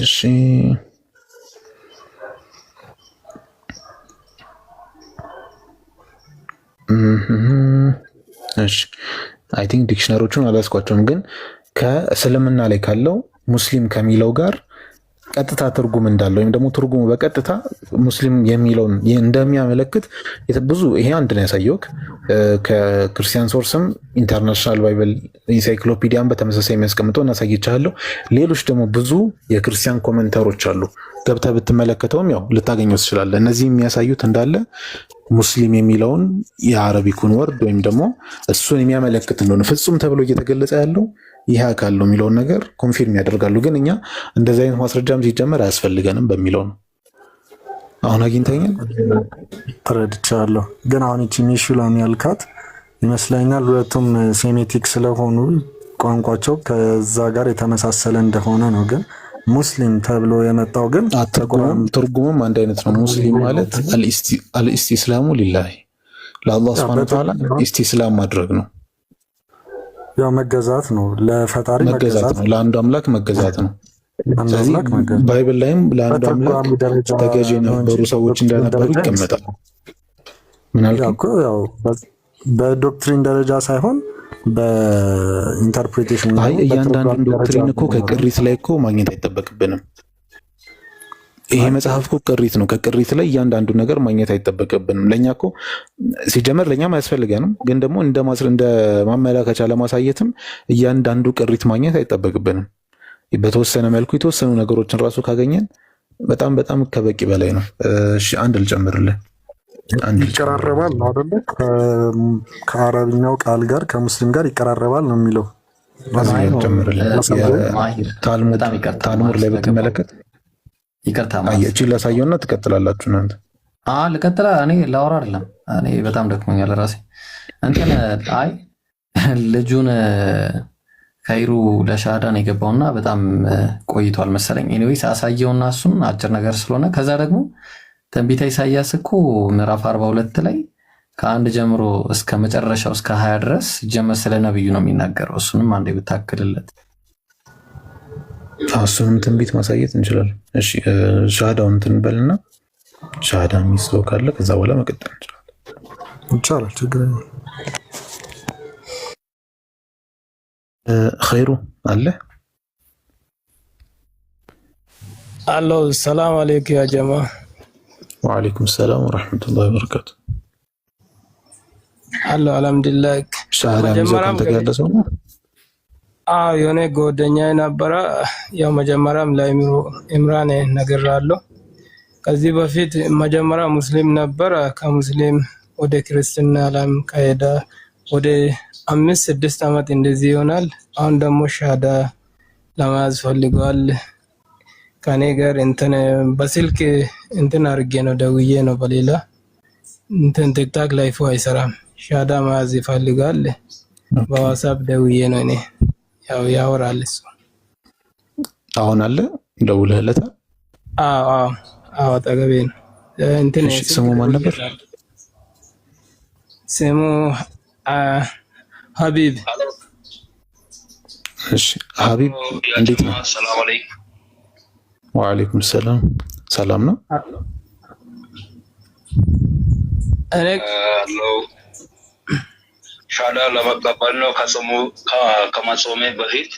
[SPEAKER 4] እሺ እሺ አይ ቲንክ ዲክሽነሪዎቹን አላስኳቸውም፣ ግን ከእስልምና ላይ ካለው ሙስሊም ከሚለው ጋር ቀጥታ ትርጉም እንዳለው ወይም ደግሞ ትርጉሙ በቀጥታ ሙስሊም የሚለውን እንደሚያመለክት ብዙ ይሄ አንድ ነው ያሳየው። ከክርስቲያን ሶርስም ኢንተርናሽናል ባይብል ኢንሳይክሎፒዲያን በተመሳሳይ የሚያስቀምጠው እናሳይቻለሁ። ሌሎች ደግሞ ብዙ የክርስቲያን ኮሜንተሮች አሉ፣ ገብተህ ብትመለከተውም ያው ልታገኘው ትችላለህ። እነዚህ የሚያሳዩት እንዳለ ሙስሊም የሚለውን የአረቢኩን ወርድ ወይም ደግሞ እሱን የሚያመለክት እንደሆነ ፍጹም ተብሎ እየተገለጸ ያለው ይህ አካል ነው የሚለውን ነገር ኮንፊርም ያደርጋሉ። ግን እኛ እንደዚህ አይነት ማስረጃም ሲጀመር አያስፈልገንም በሚለው ነው። አሁን አግኝተኛል፣
[SPEAKER 5] ተረድቻለሁ። ግን አሁን እቺ ሜሹላም ያልካት ይመስለኛል ሁለቱም ሴሜቲክ ስለሆኑ ቋንቋቸው ከዛ ጋር የተመሳሰለ እንደሆነ ነው። ግን ሙስሊም ተብሎ የመጣው ግን
[SPEAKER 4] ትርጉሙም አንድ አይነት ነው። ሙስሊም ማለት አልኢስቲስላሙ ሊላሂ ለአላህ ሱብሓነሁ ወተዓላ ኢስቲስላም ማድረግ ነው።
[SPEAKER 5] ያው መገዛት ነው፣ ለፈጣሪ መገዛት ነው፣
[SPEAKER 4] ለአንዱ አምላክ መገዛት ነው። ስለዚህ ባይብል ላይም ለአንዱ አምላክ ተገዥ የነበሩ ሰዎች እንደነበሩ ይቀመጣል።
[SPEAKER 5] ያው በዶክትሪን ደረጃ ሳይሆን በኢንተርፕሬቴሽን ነው።
[SPEAKER 4] እያንዳንዱ ዶክትሪን እኮ ከቅሪት ላይ እኮ ማግኘት አይጠበቅብንም። ይሄ መጽሐፍ እኮ ቅሪት ነው። ከቅሪት ላይ እያንዳንዱ ነገር ማግኘት አይጠበቅብንም። ለኛ እኮ ሲጀመር ለኛም አያስፈልገንም፣ ግን ደግሞ እንደ ማመላከቻ ለማሳየትም እያንዳንዱ ቅሪት ማግኘት አይጠበቅብንም። በተወሰነ መልኩ የተወሰኑ ነገሮችን ራሱ ካገኘን በጣም በጣም ከበቂ በላይ ነው። እሺ አንድ ልጨምርልህ።
[SPEAKER 5] ይቀራረባል ነው አይደለ? ከአረብኛው ቃል ጋር ከሙስሊም ጋር ይቀራረባል ነው የሚለው። ታልሙድ ላይ ብትመለከት
[SPEAKER 1] ይቅርታ
[SPEAKER 4] አየች ላሳየውና ትቀጥላላችሁ እናንተ።
[SPEAKER 1] ልቀጥላ። እኔ ላወራ አይደለም፣ እኔ በጣም ደክሞኛል ራሴ። እንትን አይ ልጁን ከይሩ ለሻሃዳን የገባውና በጣም ቆይቷል መሰለኝ። ኤኒዌይስ አሳየውና እሱን አጭር ነገር ስለሆነ ከዛ ደግሞ ትንቢተ ኢሳይያስ እኮ ምዕራፍ 42 ላይ ከአንድ ጀምሮ እስከ መጨረሻው እስከ 20 ድረስ ጀመር ስለ ነብዩ ነው የሚናገረው። እሱንም አንዴ ብታክልለት።
[SPEAKER 4] እሱንም ትንቢት ማሳየት እንችላለን። እሺ ሻሃዳውን እንትን በልና ሻሃዳ የሚስለው ካለ ከዛ በኋላ መቀጠል እንችላለን።
[SPEAKER 5] ይቻላል፣ ችግር የለም።
[SPEAKER 4] ኸይሩ አለ
[SPEAKER 7] አሎ። ሰላም አለይኩም ያ ጀማ።
[SPEAKER 4] ወአለይኩም ሰላም ወራህመቱላሂ ወበረካቱ።
[SPEAKER 7] አሎ አልሐምዱሊላህ።
[SPEAKER 4] ሻሃዳ የሚሰጠን ተጋለሰው ነው።
[SPEAKER 7] የሆነ ጓደኛዬ ነበረ። ያው መጀመሪያም ለኢምራን ነግሬያለሁ። ከዚህ በፊት መጀመሪያ ሙስሊም ነበረ። ከሙስሊም ወደ ክርስትና ዓለም ከሄደ ወደ 5-6 ዓመት እንደዚህ ይሆናል። አሁን ደግሞ ሻሃዳ ለመያዝ ፈልጓል። ከኔ ጋር እንትን በስልክ እንትን አድርጌ ነው ደውዬ ነው፣ በሌላ እንትን ቲክታክ ላይፉ አይሰራም። ሻሃዳ መያዝ ይፈልጋል። በዋትስአፕ ደውዬ ነው እኔ ያው ያወራል እሱ።
[SPEAKER 4] አሁን አለ ደውለህለታል?
[SPEAKER 7] አዎ አጠገቤ ነው። እንትን
[SPEAKER 4] ስሙ ማን ነበር?
[SPEAKER 7] ስሙ ሀቢብ።
[SPEAKER 4] እሺ ሀቢብ እንዴት ነው? ሰላም አለይኩም። ወአለይኩም ሰላም። ሰላም ነው?
[SPEAKER 7] እኔ
[SPEAKER 8] ሻዳ ለመቀበል ነው ከመጾሜ በፊት።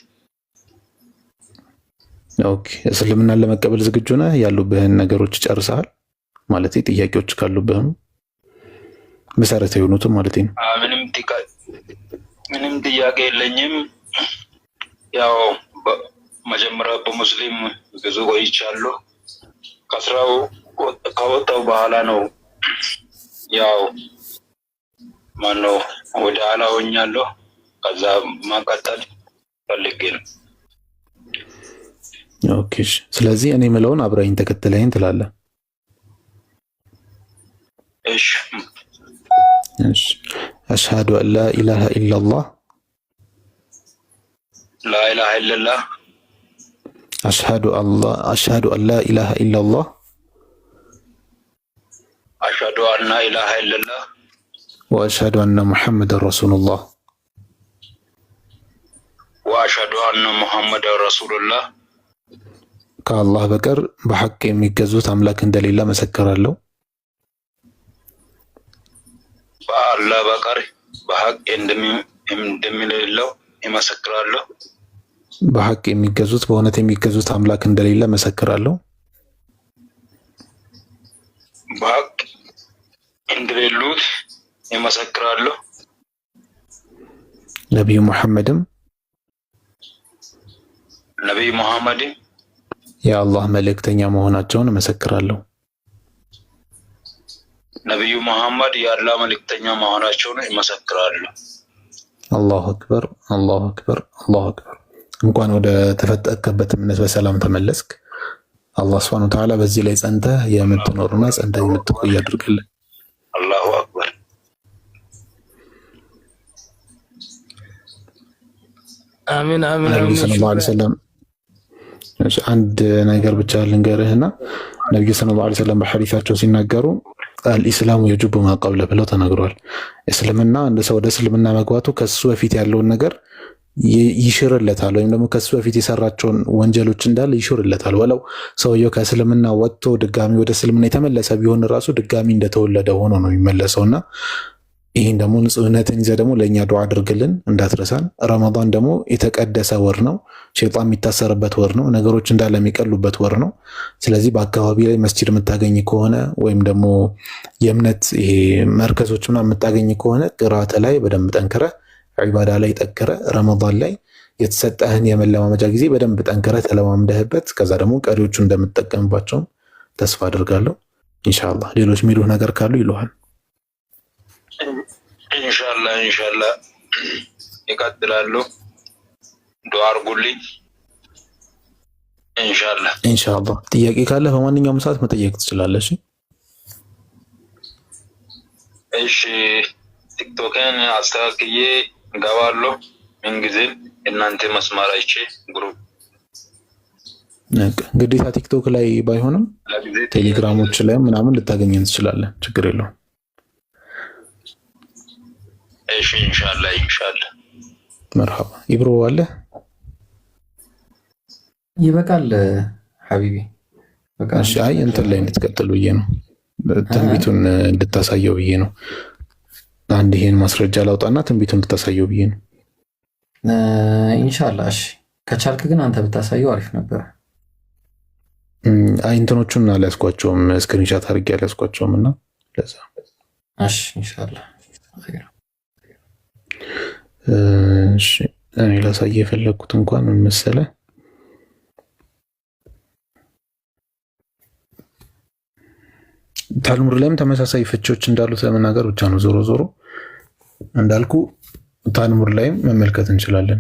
[SPEAKER 4] ኦኬ እስልምናን ለመቀበል ዝግጁ ነህ? ያሉብህን ነገሮች ጨርሰሃል? ማለት ጥያቄዎች ካሉብህ መሰረታዊ የሆኑትን ማለት ነው።
[SPEAKER 8] ምንም ጥያቄ የለኝም። ያው መጀመሪያ በሙስሊም ብዙ ቆይቻለሁ። ከስራው ከወጣው በኋላ ነው ያው ማነው ወደ ኋላ ሆኛለሁ። ከዛ ማቀጠል ፈልጌ ነው።
[SPEAKER 4] ኦኬ ስለዚህ እኔ የምለውን አብረኸኝ ተከትለኝ ትላለህ።
[SPEAKER 8] እሺ
[SPEAKER 4] አሽሀዱ አን ላ ኢላሃ ኢለላህ
[SPEAKER 8] ላ ኢላሃ ኢለላህ
[SPEAKER 4] አሽሀዱ አን ላ ኢላሃ ኢለላህ
[SPEAKER 8] አሽሀዱ አን ላ ኢላሃ ኢለላህ
[SPEAKER 4] ወአሽሀዱ አነ ሙሐመደን ረሱሉላህ
[SPEAKER 8] ወአሽሀዱ አነ ሙሐመደን ረሱሉላህ
[SPEAKER 4] ከአላህ በቀር በሐቅ የሚገዙት አምላክ እንደሌለ መሰክራለሁ።
[SPEAKER 8] በአላህ በቀር በሐቅ እንደሚሌለው ይመሰክራለሁ።
[SPEAKER 4] በሐቅ የሚገዙት በእውነት የሚገዙት አምላክ እንደሌለ መሰክራለሁ።
[SPEAKER 8] በሐቅ እንደሌሉት ይመሰክራለሁ።
[SPEAKER 4] ነቢዩ ሙሐመድም የአላህ መልእክተኛ መሆናቸውን እመሰክራለሁ።
[SPEAKER 8] ነቢዩ መሐመድ የአላህ መልእክተኛ መሆናቸውን ይመሰክራሉ።
[SPEAKER 4] አላሁ አክበር፣ አላሁ አክበር፣ አላሁ አክበር። እንኳን ወደ ተፈጠርክበት እምነት በሰላም ተመለስክ። አላህ ሱብሓነሁ ወተዓላ በዚህ ላይ ጸንተህ የምትኖርና ጸንተህ የምትቆይ ያድርግልህ።
[SPEAKER 8] አላሁ አክበር።
[SPEAKER 7] አሚን አሚን።
[SPEAKER 4] ነብዩ ሰለላሁ ዐለይሂ ወሰለም አንድ ነገር ብቻ ልንገርህና ነብዩ ሰለላሁ ዐለይሂ ወሰለም በሐዲሳቸው ሲናገሩ አልኢስላሙ የጁቡ ማ ቀብለ ብለው ተናግረዋል። እስልምና እንደ ሰው ወደ እስልምና መግባቱ ከሱ በፊት ያለውን ነገር ይሽርለታል፣ ወይም ደግሞ ከሱ በፊት የሰራቸውን ወንጀሎች እንዳለ ይሽርለታል። ወለው ሰውየው ከእስልምና ወጥቶ ድጋሚ ወደ እስልምና የተመለሰ ቢሆን ራሱ ድጋሚ እንደተወለደ ሆኖ ነው የሚመለሰውና ይህን ደግሞ ንጹህነትን ይዘህ ደግሞ ለእኛ ዱዓ አድርግልን እንዳትረሳን። ረመዳን ደግሞ የተቀደሰ ወር ነው፣ ሸይጣን የሚታሰርበት ወር ነው፣ ነገሮች እንዳለ የሚቀሉበት ወር ነው። ስለዚህ በአካባቢ ላይ መስጂድ የምታገኝ ከሆነ ወይም ደግሞ የእምነት ይሄ መርከዞች ምናምን የምታገኝ ከሆነ ቅራአት ላይ በደንብ ጠንክረህ፣ ዒባዳ ላይ ጠንክረህ፣ ረመዳን ላይ የተሰጠህን የመለማመጃ ጊዜ በደንብ ጠንክረህ ተለማምደህበት ከዛ ደግሞ ቀሪዎቹ እንደምትጠቀምባቸውም ተስፋ አድርጋለሁ ኢንሻአላህ። ሌሎች የሚሉህ ነገር ካሉ ይሉሃል።
[SPEAKER 8] ኢንሻአላህ ይቀጥላሉ። ዱዓ አድርጉልኝ።
[SPEAKER 4] ኢንሻአላህ ጥያቄ ካለ በማንኛውም ሰዓት መጠየቅ ትችላለህ።
[SPEAKER 8] እሺ ቲክቶክን አስተካክዬ ገባለሁ። ምንጊዜም እናንተ መስመር አይቼ ግሩፕ
[SPEAKER 4] ግዴታ ቲክቶክ ላይ ባይሆንም ቴሌግራሞች ላይ ምናምን ልታገኘን ትችላለህ። ችግር የለውም።
[SPEAKER 8] እሺ ኢንሻአላህ
[SPEAKER 4] መርሐባ። ኢብሮ አለ?
[SPEAKER 1] ይበቃል ሐቢቢ በቃ።
[SPEAKER 4] እሺ አይ እንትን ላይ እንድትቀጥል ብዬ ነው፣ ትንቢቱን እንድታሳየው ብዬ ነው። አንድ ይሄን ማስረጃ ላውጣና ትንቢቱን እንድታሳየው ብዬ ነው
[SPEAKER 1] ኢንሻአላህ። እሺ ከቻልክ ግን አንተ ብታሳየው አሪፍ ነበር።
[SPEAKER 4] አይ እንትኖቹን አላስቋቸውም፣ ስክሪንሻት አድርጌ አላስቋቸውም እና ለዛ።
[SPEAKER 1] እሺ ኢንሻአላህ ኸይር።
[SPEAKER 4] እሺ እኔ ላሳየ የፈለኩት እንኳን ምን መሰለህ፣ ታልሙድ ላይም ተመሳሳይ ፍቾች እንዳሉት ለመናገር ብቻ ነው። ዞሮ ዞሮ እንዳልኩ ታልሙድ ላይም መመልከት እንችላለን።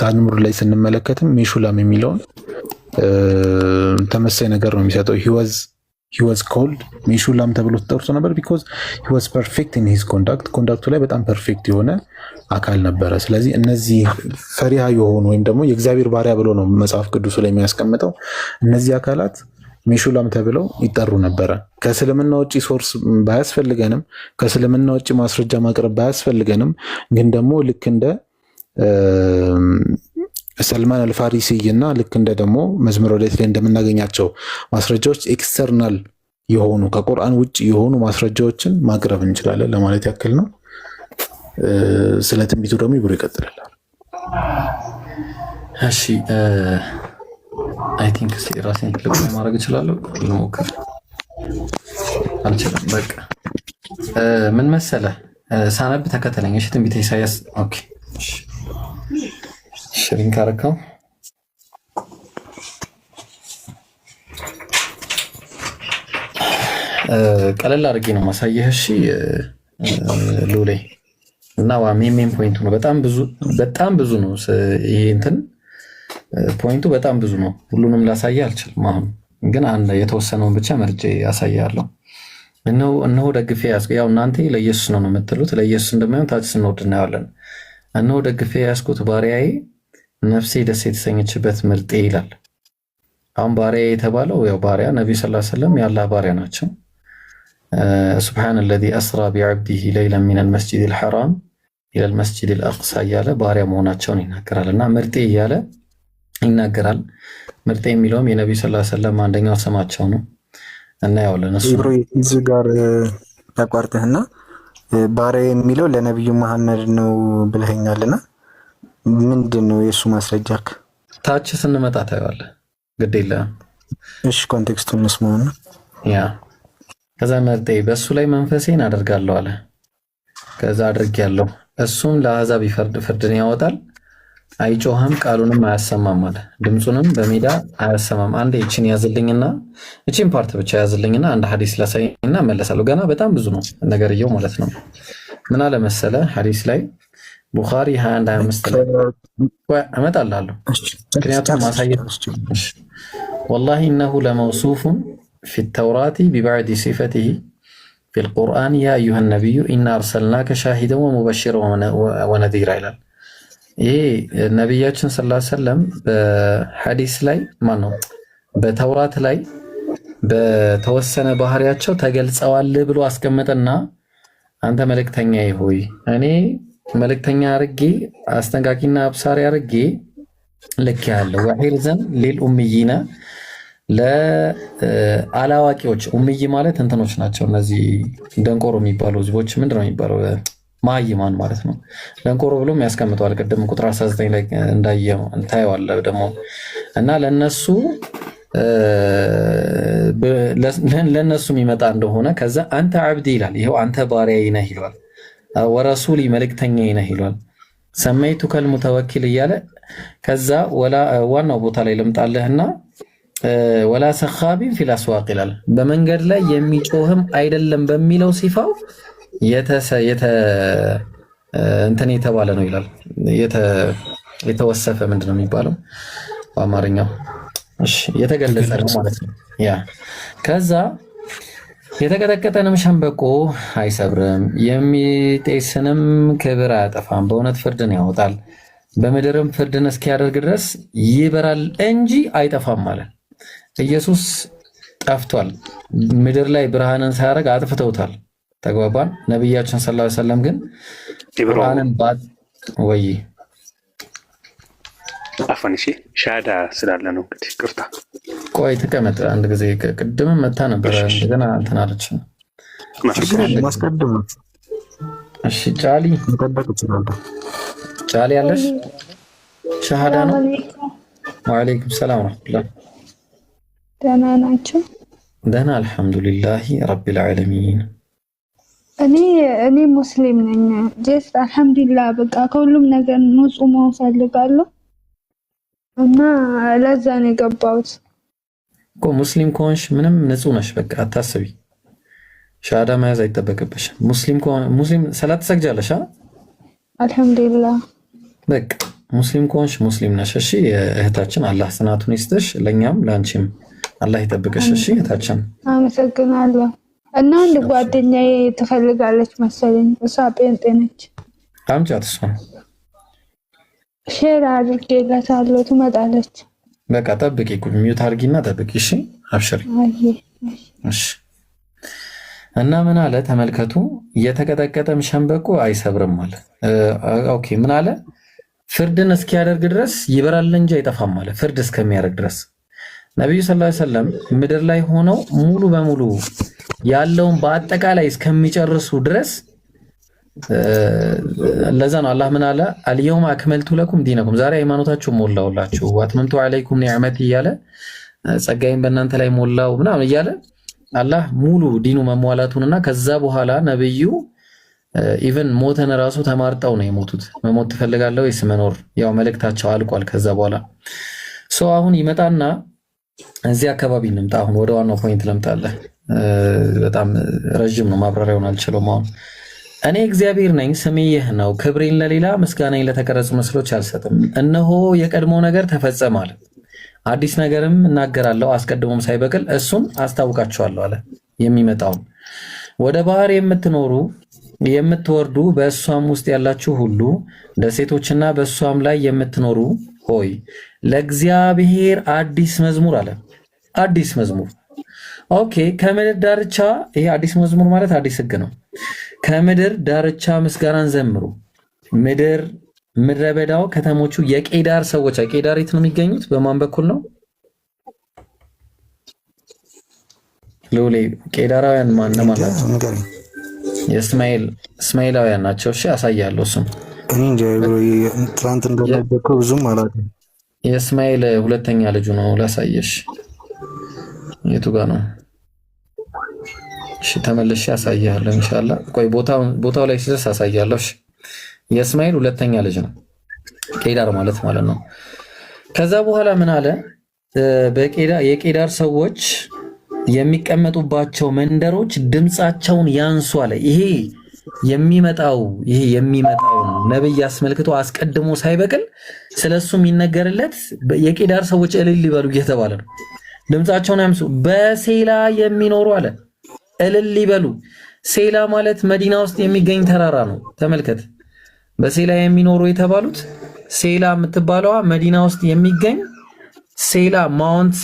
[SPEAKER 4] ታልሙድ ላይ ስንመለከትም ሜሹላም የሚለውን ተመሳሳይ ነገር ነው የሚሰጠው። ሂወዝ he was called ሜሹላም ተብሎ ተጠርቶ ነበር because he was perfect in his ኮንዳክቱ ላይ በጣም ፐርፌክት የሆነ አካል ነበረ። ስለዚህ እነዚህ ፈሪሃ የሆኑ ወይም ደግሞ የእግዚአብሔር ባሪያ ብሎ ነው መጽሐፍ ቅዱስ ላይ የሚያስቀምጠው። እነዚህ አካላት ሜሹላም ተብለው ይጠሩ ነበረ። ከእስልምና ውጭ ሶርስ ባያስፈልገንም፣ ከእስልምና ውጭ ማስረጃ ማቅረብ ባያስፈልገንም፣ ግን ደግሞ ልክ እንደ ሰልማን አልፋሪሲ እና ልክ እንደ ደግሞ መዝሙረ ዳዊት ላይ እንደምናገኛቸው ማስረጃዎች ኤክስተርናል የሆኑ ከቁርአን ውጭ የሆኑ ማስረጃዎችን ማቅረብ እንችላለን ለማለት ያክል ነው። ስለ ትንቢቱ ደግሞ ይብሩ ይቀጥላል።
[SPEAKER 1] እሺ አይ ቲንክ ራሴን ትልቅ ማድረግ እችላለሁ። ልሞክር። አልችልም። በቃ ምን መሰለህ ሳነብ ተከተለኝ። እሺ ትንቢተ ኢሳይያስ ኦኬ። እሺ ሽሪን ካረከው ቀለል አድርጌ ነው ማሳየህ። እሺ ሉሌ እና ሜን ፖይንቱ ነው። በጣም ብዙ ነው። ይሄ እንትን ፖይንቱ በጣም ብዙ ነው። ሁሉንም ላሳየህ አልችልም። አሁን ግን አንድ የተወሰነውን ብቻ መርጬ ያሳያለሁ። እነሆ ደግፌ ያዝኩ። ያው እናንተ ለኢየሱስ ነው የምትሉት። ለኢየሱስ እንደማይሆን ታች ስንወርድ እናያለን። እነሆ ደግፌ ያዝኩት ባሪያዬ ነፍሴ ደስ የተሰኘችበት ምርጤ ይላል። አሁን ባሪያ የተባለው ያው ባሪያ ነብዩ ሰለላሁ ዐለይሂ ወሰለም የአላህ ባሪያ ናቸው። ሱብሃነ አለዚ አስራ ቢዐብዲሂ ለይለን ሚነል መስጂዲል ሐራም ኢለል መስጂዲል አቅሳ እያለ ባሪያ መሆናቸውን ይናገራል። እና ምርጤ እያለ ይናገራል። ምርጤ የሚለውም የነብዩ ሰለላሁ ዐለይሂ ወሰለም አንደኛው ስማቸው ነው። እና ያው ለነሱ
[SPEAKER 5] እዚህ ጋር ያቋርጥህና ባሪያ የሚለው ለነብዩ መሐመድ ነው ብለኸኛልና ምንድን ነው የእሱ ማስረጃክ?
[SPEAKER 1] ታች ስንመጣ ታየዋለህ። ግድ የለህም።
[SPEAKER 5] እሺ ኮንቴክስቱን እንስማውና
[SPEAKER 1] ያ ከዛ መርጤ በእሱ ላይ መንፈሴን አደርጋለሁ አለ። ከዛ አድርጌያለሁ፣ እሱም ለአሕዛብ ፍርድን ያወጣል፣ አይጮህም፣ ቃሉንም አያሰማም አለ። ድምፁንም በሜዳ አያሰማም። አንዴ ይችን ያዝልኝና እቺን ፓርት ብቻ ያዝልኝና አንድ ሐዲስ ላሳይና እመለሳለሁ። ገና በጣም ብዙ ነው ነገርየው ማለት ነው። ምን አለ መሰለ ሐዲስ ላይ ቡኻሪ 21:25 ላይ እመጣላለሁ። ምክንያቱም ማሳየት ወላሂ እነሁ ለመውሱፉን ፊ ተውራቲ ቢባዕድ ሲፈቲሂ ፊ ልቁርአን ያ አዩሃ ነቢዩ ኢና አርሰልናከ ሻሂደን ወሙበሽረን ወነዚራ ይላል። ይሄ ነቢያችን ሰለላሁ ዐለይሂ ወሰለም በሐዲስ ላይ ማነው በተውራት ላይ በተወሰነ ባህሪያቸው ተገልጸዋል ብሎ አስቀመጠና አንተ መልእክተኛዬ ሆይ እኔ መልእክተኛ አርጌ አስጠንቃቂና አብሳሪ አርጌ ልክ ያለው ወሒርዘን ሊልኡምይና ለአላዋቂዎች ኡምይ ማለት እንትኖች ናቸው። እነዚህ ደንቆሮ የሚባሉ ህዝቦች ምንድነው የሚባለው? ማይማን ማለት ነው። ደንቆሮ ብሎም ያስቀምጠዋል። ቅድም ቁጥር 19 ላይ እንዳየው ታየዋለህ ደግሞ እና ለነሱ የሚመጣ እንደሆነ ከዛ አንተ አብዲ ይላል። ይሄው አንተ ባሪያዬ ነህ ይላል። ወረሱሊ መልእክተኛዬ ነህ ይላል። ሰመይቱከል ሙተወኪል እያለ ከዛ ዋናው ቦታ ላይ ልምጣለህና ወላ ሰኻቢን ፊል አስዋቅ ይላል። በመንገድ ላይ የሚጮህም አይደለም በሚለው ሲፋው እንትን የተባለ ነው ይላል። የተወሰፈ ምንድን ነው የሚባለው በአማርኛው? እሺ የተገለጸ ነው ማለት ነው። ያ ከዛ የተቀጠቀጠንም ሸምበቆ አይሰብርም፣ የሚጤስንም ክብር አያጠፋም፣ በእውነት ፍርድን ያወጣል፣ በምድርም ፍርድን እስኪያደርግ ድረስ ይበራል እንጂ አይጠፋም ማለት። ኢየሱስ ጠፍቷል። ምድር ላይ ብርሃንን ሳያደርግ አጥፍተውታል። ተግባባን። ነቢያችን ሰለላሁ ዐለይሂ ወሰለም ግን ብርሃንን ወይ
[SPEAKER 9] አፈን እሺ ሻዳ ስላለ ነው እንግዲህ ቅርታ።
[SPEAKER 1] ቆይ ተቀመጥ። አንድ ጊዜ ቅድምም መታ ነበር እንደገና እንትን አለች።
[SPEAKER 5] ማስቀደም።
[SPEAKER 1] እሺ ጫሊ
[SPEAKER 5] ተጠበቅ ይችላል።
[SPEAKER 1] ጫሊ ያለሽ ሻሃዳ ነው። ወአለይኩም ሰላም ወራህመቱላህ።
[SPEAKER 6] ደህና ናቸው?
[SPEAKER 1] ደህና አልሐምዱሊላህ ረቢል ዓለሚን።
[SPEAKER 6] እኔ ሙስሊም ነኝ። ጀስት አልሐምዱሊላህ በቃ ከሁሉም ነገር ንጹህ መሆን ፈልጋለሁ እና ለዛ ነው የገባሁት
[SPEAKER 1] እኮ። ሙስሊም ከሆንሽ ምንም ንጹህ ነሽ፣ በቃ አታስቢ። ሻሃዳ መያዝ አይጠበቅብሽ። ሙስሊም ሰላት ትሰግጃለሽ?
[SPEAKER 6] አልሐምዱሊላህ
[SPEAKER 1] በቃ ሙስሊም ከሆንሽ ሙስሊም ነሽ። እሺ እህታችን አላህ ጽናቱን ይስጥሽ፣ ለኛም ለአንቺም አላህ ይጠብቅሽ። እሺ እታችን
[SPEAKER 6] አመሰግናለሁ። እና አንድ ጓደኛዬ ትፈልጋለች መሰለኝ፣ እሷ ጴንጤ ነች።
[SPEAKER 1] አምጫት፣ እሷን
[SPEAKER 6] ሼር አድርጌላታለሁ፣ ትመጣለች።
[SPEAKER 1] በቃ ጠብቂ፣ ሚዩት አድርጊና ጠብቂ። እሺ አብሽሪ። እሺ። እና ምን አለ ተመልከቱ፣ የተቀጠቀጠም ሸንበቆ አይሰብርም አለ። ኦኬ ምን አለ? ፍርድን እስኪያደርግ ድረስ ይበራል እንጂ አይጠፋም አለ። ፍርድ እስከሚያደርግ ድረስ ነብዩ ሰለላሁ ዐለይሂ ወሰለም ምድር ላይ ሆነው ሙሉ በሙሉ ያለውን በአጠቃላይ እስከሚጨርሱ ድረስ ለዛ ነው አላህ ምን አለ? አልየውም አክመልቱ ለኩም ዲነኩም፣ ዛሬ ሃይማኖታችሁ ሞላውላችሁ፣ ወአትመምቱ ዐለይኩም ኒዕመቲ እያለ ጸጋዬን በእናንተ ላይ ሞላው ምናምን እያለ አላህ ሙሉ ዲኑ መሟላቱንና ከዛ በኋላ ነብዩ ኢቭን ሞተን ራሱ ተማርጠው ነው የሞቱት። መሞት ትፈልጋለህ ወይስ መኖር? ያው መልእክታቸው አልቋል። ከዛ በኋላ ሰው አሁን ይመጣና እዚህ አካባቢ እንምጣ። አሁን ወደ ዋናው ፖይንት ልምጣለህ። በጣም ረጅም ነው፣ ማብራሪያውን አልችለውም። አሁን እኔ እግዚአብሔር ነኝ፣ ስሜ ይህ ነው፣ ክብሬን ለሌላ ምስጋናዬን ለተቀረጹ ምስሎች አልሰጥም። እነሆ የቀድሞ ነገር ተፈጸመ አለ፣ አዲስ ነገርም እናገራለሁ፣ አስቀድሞም ሳይበቅል እሱን አስታውቃችኋለሁ አለ። የሚመጣውን ወደ ባህር የምትኖሩ የምትወርዱ በእሷም ውስጥ ያላችሁ ሁሉ ደሴቶችና በእሷም ላይ የምትኖሩ ሆይ ለእግዚአብሔር አዲስ መዝሙር አለ። አዲስ መዝሙር ኦኬ። ከምድር ዳርቻ፣ ይሄ አዲስ መዝሙር ማለት አዲስ ሕግ ነው። ከምድር ዳርቻ ምስጋናን ዘምሩ። ምድረ በዳው ከተሞቹ የቄዳር ሰዎች፣ ቄዳር የት ነው የሚገኙት? በማን በኩል ነው? ሎሌ ቄዳራውያን ማነው ማለት ነው? እስማኤላውያን ናቸው። እሺ አሳያለሁ። እሱም
[SPEAKER 5] እኔ እንጃ ብሎ ትናንት እንደነበረው ብዙም አላውቅም።
[SPEAKER 1] የእስማኤል ሁለተኛ ልጁ ነው። ላሳየሽ። የቱ ጋር ነው? እሺ ተመልሼ አሳያለሁ ኢንሻአላህ። ቆይ ቦታው ላይ ሲደርስ አሳያለሁ። እሺ የእስማኤል ሁለተኛ ልጅ ነው፣ ቄዳር ማለት ነው። ከዛ በኋላ ምን አለ? የቄዳር ሰዎች የሚቀመጡባቸው መንደሮች ድምፃቸውን ያንሱ አለ። ይሄ የሚመጣው ነብይ አስመልክቶ አስቀድሞ ሳይበቅል ስለሱ የሚነገርለት የቄዳር ሰዎች እልል ይበሉ እየተባለ ነው። ድምፃቸውን ያንሱ፣ በሴላ የሚኖሩ አለ እልል ይበሉ። ሴላ ማለት መዲና ውስጥ የሚገኝ ተራራ ነው። ተመልከት፣ በሴላ የሚኖሩ የተባሉት ሴላ የምትባለዋ መዲና ውስጥ የሚገኝ ሴላ ማውንት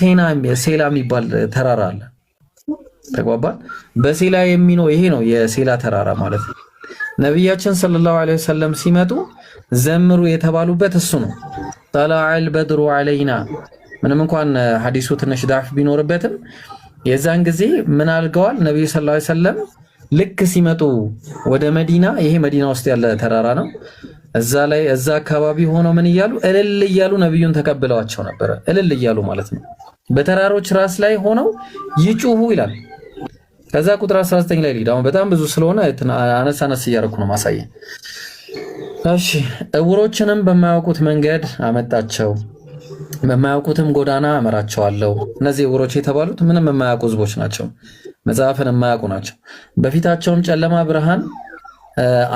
[SPEAKER 1] ሴላ የሚባል ተራራ አለ። ተቋባል። በሴላ የሚኖር ይሄ ነው የሴላ ተራራ ማለት ነው። ነቢያችን ሰለላሁ ዐለይሂ ወሰለም ሲመጡ ዘምሩ የተባሉበት እሱ ነው። ጠለዐል በድሩ ዐለይና፣ ምንም እንኳን ሐዲሱ ትንሽ ዳፍ ቢኖርበትም የዛን ጊዜ ምን አድርገዋል ነብዩ ሰለላሁ ዐለይሂ ወሰለም ልክ ሲመጡ ወደ መዲና፣ ይሄ መዲና ውስጥ ያለ ተራራ ነው። እዛ አካባቢ ሆነው ምን እያሉ እልል እያሉ ነብዩን ተቀብለዋቸው ነበረ። እልል እያሉ ማለት ነው። በተራሮች ራስ ላይ ሆነው ይጩሁ ይላል። ከዛ ቁጥር 19 ላይ ሊድ። አሁን በጣም ብዙ ስለሆነ አነስ እያደረኩ ነው ማሳየ። እሺ እውሮችንም በማያውቁት መንገድ አመጣቸው፣ በማያውቁትም ጎዳና አመራቸዋለሁ። እነዚህ እውሮች የተባሉት ምንም የማያውቁ ህዝቦች ናቸው፣ መጽሐፍን የማያውቁ ናቸው። በፊታቸውም ጨለማ ብርሃን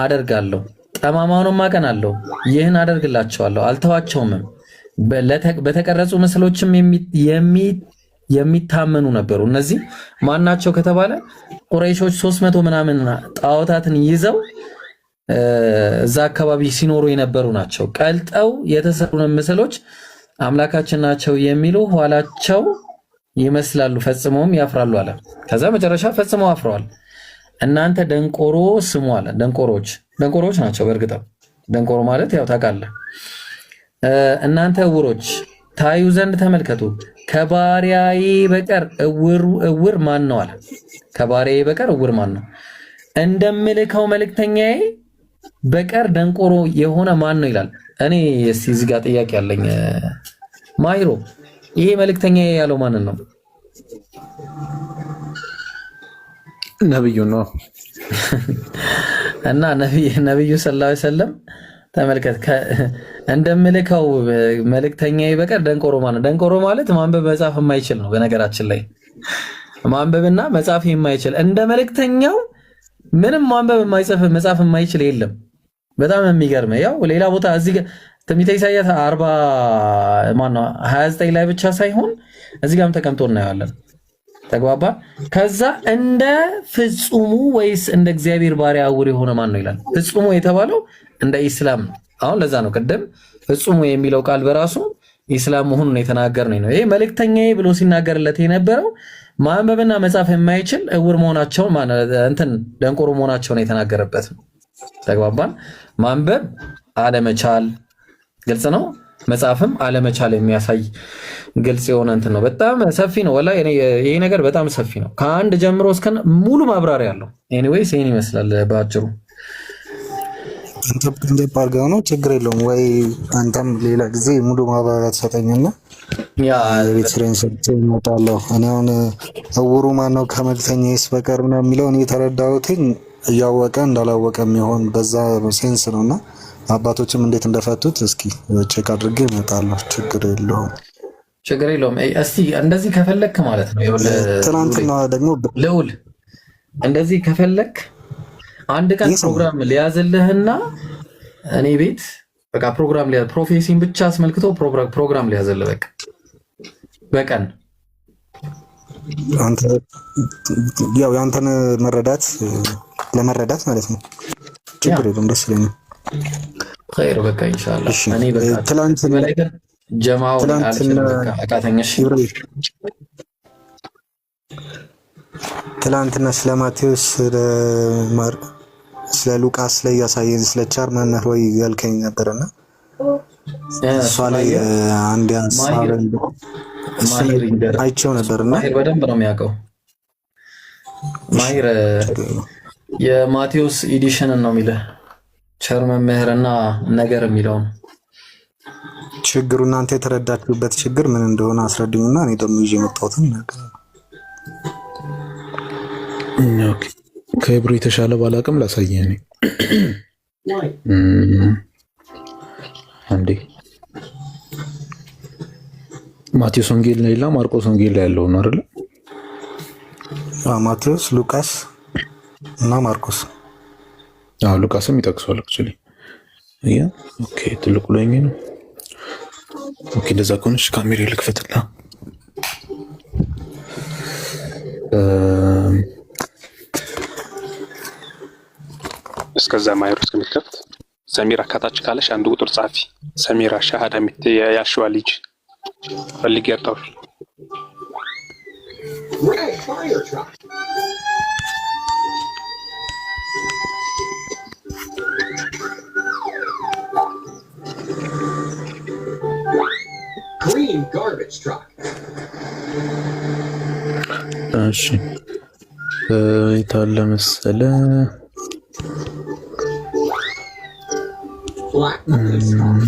[SPEAKER 1] አደርጋለሁ፣ ጠማማውንም አቀናለሁ። ይህን አደርግላቸዋለሁ፣ አልተዋቸውምም። በተቀረጹ ምስሎችም የሚታመኑ ነበሩ። እነዚህ ማናቸው ከተባለ ቁረይሾች 300 ምናምን ጣዖታትን ይዘው እዛ አካባቢ ሲኖሩ የነበሩ ናቸው። ቀልጠው የተሰሩ ምስሎች አምላካችን ናቸው የሚሉ ኋላቸው ይመስላሉ፣ ፈጽመውም ያፍራሉ አለ። ከዛ መጨረሻ ፈጽመው አፍረዋል። እናንተ ደንቆሮ ስሙ አለ። ደንቆሮች ናቸው። በእርግጥም ደንቆሮ ማለት ያው ታውቃለህ። እናንተ እውሮች ታዩ ዘንድ ተመልከቱ፣ ከባሪያዬ በቀር እውር ማን ነው አለ። ከባሪያዬ በቀር እውር ማን ነው? እንደምልከው መልእክተኛዬ በቀር ደንቆሮ የሆነ ማን ነው ይላል። እኔ እዚህ ጋር ጥያቄ አለኝ ማይሮ፣ ይሄ መልእክተኛዬ ያለው ማንን ነው?
[SPEAKER 4] ነብዩ ነው።
[SPEAKER 1] እና ነብዩ ሰለላሁ ዐለይሂ ወሰለም ተመልከት፣ እንደምልከው መልእክተኛዬ በቀር ደንቆሮ ማለት ነው። ደንቆሮ ማለት ማንበብ መጻፍ የማይችል ነው። በነገራችን ላይ ማንበብና መጻፍ የማይችል እንደ መልእክተኛው ምንም ማንበብ የማይጽፍ መጻፍ የማይችል የለም። በጣም የሚገርም ያው ሌላ ቦታ እዚህ ትንቢተ ኢሳይያስ 29 ላይ ብቻ ሳይሆን እዚህ ጋርም ተቀምጦ እናየዋለን። ተግባባ። ከዛ እንደ ፍጹሙ ወይስ እንደ እግዚአብሔር ባሪያ ዕውር የሆነ ማን ነው ይላል። ፍጹሙ የተባለው እንደ ኢስላም ነው። አሁን ለዛ ነው ቅድም ፍጹሙ የሚለው ቃል በራሱ ኢስላም መሆኑን የተናገርነው ነው። ይሄ መልእክተኛዬ ብሎ ሲናገርለት የነበረው ማንበብና መጻፍ የማይችል ዕውር መሆናቸውን እንትን ደንቆሮ መሆናቸውን የተናገረበት ነው። ተግባባን። ማንበብ አለመቻል ግልጽ ነው። መጻፍም አለመቻል የሚያሳይ ግልጽ የሆነ እንትን ነው። በጣም ሰፊ ነው። ወላሂ ይሄ ነገር በጣም ሰፊ ነው። ከአንድ ጀምሮ እስከ ሙሉ ማብራሪያ አለው። ኤኒዌይስ ይሄን ይመስላል በአጭሩ።
[SPEAKER 5] እንደ ባርጋው ነው ችግር የለውም ወይ አንተም ሌላ ጊዜ ሙሉ ማብራሪያ ተሰጠኝና የቤት ስራዬን ሰርቼ እመጣለሁ። እኔ አሁን ዕውሩ ማነው ከመልእክተኛዬስ በቀር ምናምን የሚለውን የተረዳሁትኝ እያወቀ እንዳላወቀ የሚሆን በዛ ሴንስ ነውና አባቶችም እንዴት እንደፈቱት እስኪ ቼክ አድርጌ እመጣለሁ። ችግር የለውም
[SPEAKER 1] ችግር የለውም። እስቲ እንደዚህ ከፈለክ ማለት ነው
[SPEAKER 5] ትናንትና ደግሞ
[SPEAKER 1] ልዑል እንደዚህ ከፈለክ አንድ ቀን ፕሮግራም ሊያዝልህና እኔ ቤት በቃ ፕሮግራም ፕሮፌሲን ብቻ አስመልክቶ ፕሮግራም ሊያዝልህ በቀን
[SPEAKER 5] አንተ ያው ያንተን መረዳት ለመረዳት ማለት ነው። ችግር የለውም ደስ ይለኛል።
[SPEAKER 1] خير በቃ ኢንሻአላህ እኔ በቃ ጀማው አቃተኛሽ
[SPEAKER 5] ትላንትና ስለ ማቴዎስ ስለ ሉቃስ ላይ ያሳየን ስለ ቻርማን ወይ ያልከኝ ነበርና እሷ ላይ አንድ ያንሳለ አይቼው ነበርና
[SPEAKER 1] ማሂር በደንብ ነው የሚያውቀው። ማሂር የማቴዎስ ኤዲሽንን ነው የሚለው ቸር መምህርና ነገር የሚለው
[SPEAKER 5] ችግሩ እናንተ የተረዳችሁበት ችግር ምን እንደሆነ አስረዱኝና እኔ ደግሞ ይዤ መጣሁትን ነገር
[SPEAKER 4] ኦኬ። ከብሩ የተሻለ ባላቅም ላሳየኝ አንዴ ማቴዎስ ወንጌል ላይ እና ማርቆስ ወንጌል ላይ ያለው ነው አይደል?
[SPEAKER 5] ማቴዎስ፣ ሉቃስ እና ማርቆስ።
[SPEAKER 4] ሉቃስም ይጠቅሷል አክቹሊ። ኦኬ ትልቁ ላይ ነው። ኦኬ እንደዛ ከሆነሽ ካሜራ ልክፈትና
[SPEAKER 9] እስከዛ ማይሩ እስከምትከፍት ሰሚራ ከታች ካለሽ አንድ ቁጥር ጻፊ። ሰሚራ ሻሃዳ ያሽዋ ልጅ ፈልግ ያጣው
[SPEAKER 10] green garbage truck.
[SPEAKER 4] እሺ ይታለ መሰለ
[SPEAKER 10] Black garbage truck.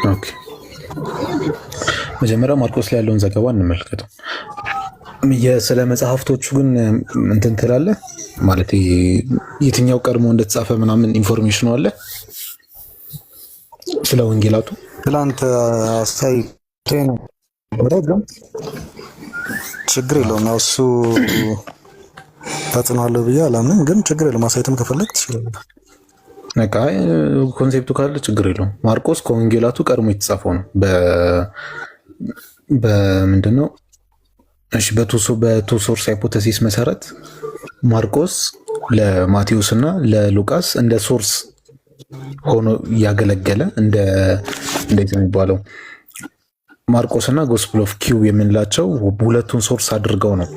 [SPEAKER 4] ኦኬ መጀመሪያ ማርቆስ ላይ ያለውን ዘገባ እንመልከተው። ስለ መጽሐፍቶቹ ግን እንትን ትላለህ ማለት የትኛው ቀድሞ እንደተጻፈ ምናምን ኢንፎርሜሽኑ አለ ስለ ወንጌላቱ?
[SPEAKER 5] ትላንት አሳይቶኝ ነው ወደም ችግር የለውም። ያው እሱ ተጽዕኖ ብዬ አላምንም፣ ግን ችግር የለውም። ማሳየትም ከፈለግ ትችላለህ።
[SPEAKER 4] ነቃ ኮንሴፕቱ ካለ ችግር የለውም። ማርቆስ ከወንጌላቱ ቀድሞ የተጻፈው ነው። በምንድነው እሺ በቱ ሶርስ ሃይፖቴሲስ መሰረት ማርቆስ ለማቴዎስ እና ለሉቃስ እንደ ሶርስ ሆኖ ያገለገለ እንዴት ነው የሚባለው ማርቆስ እና ጎስፕል ኦፍ ኪው የምንላቸው ሁለቱን ሶርስ አድርገው ነው።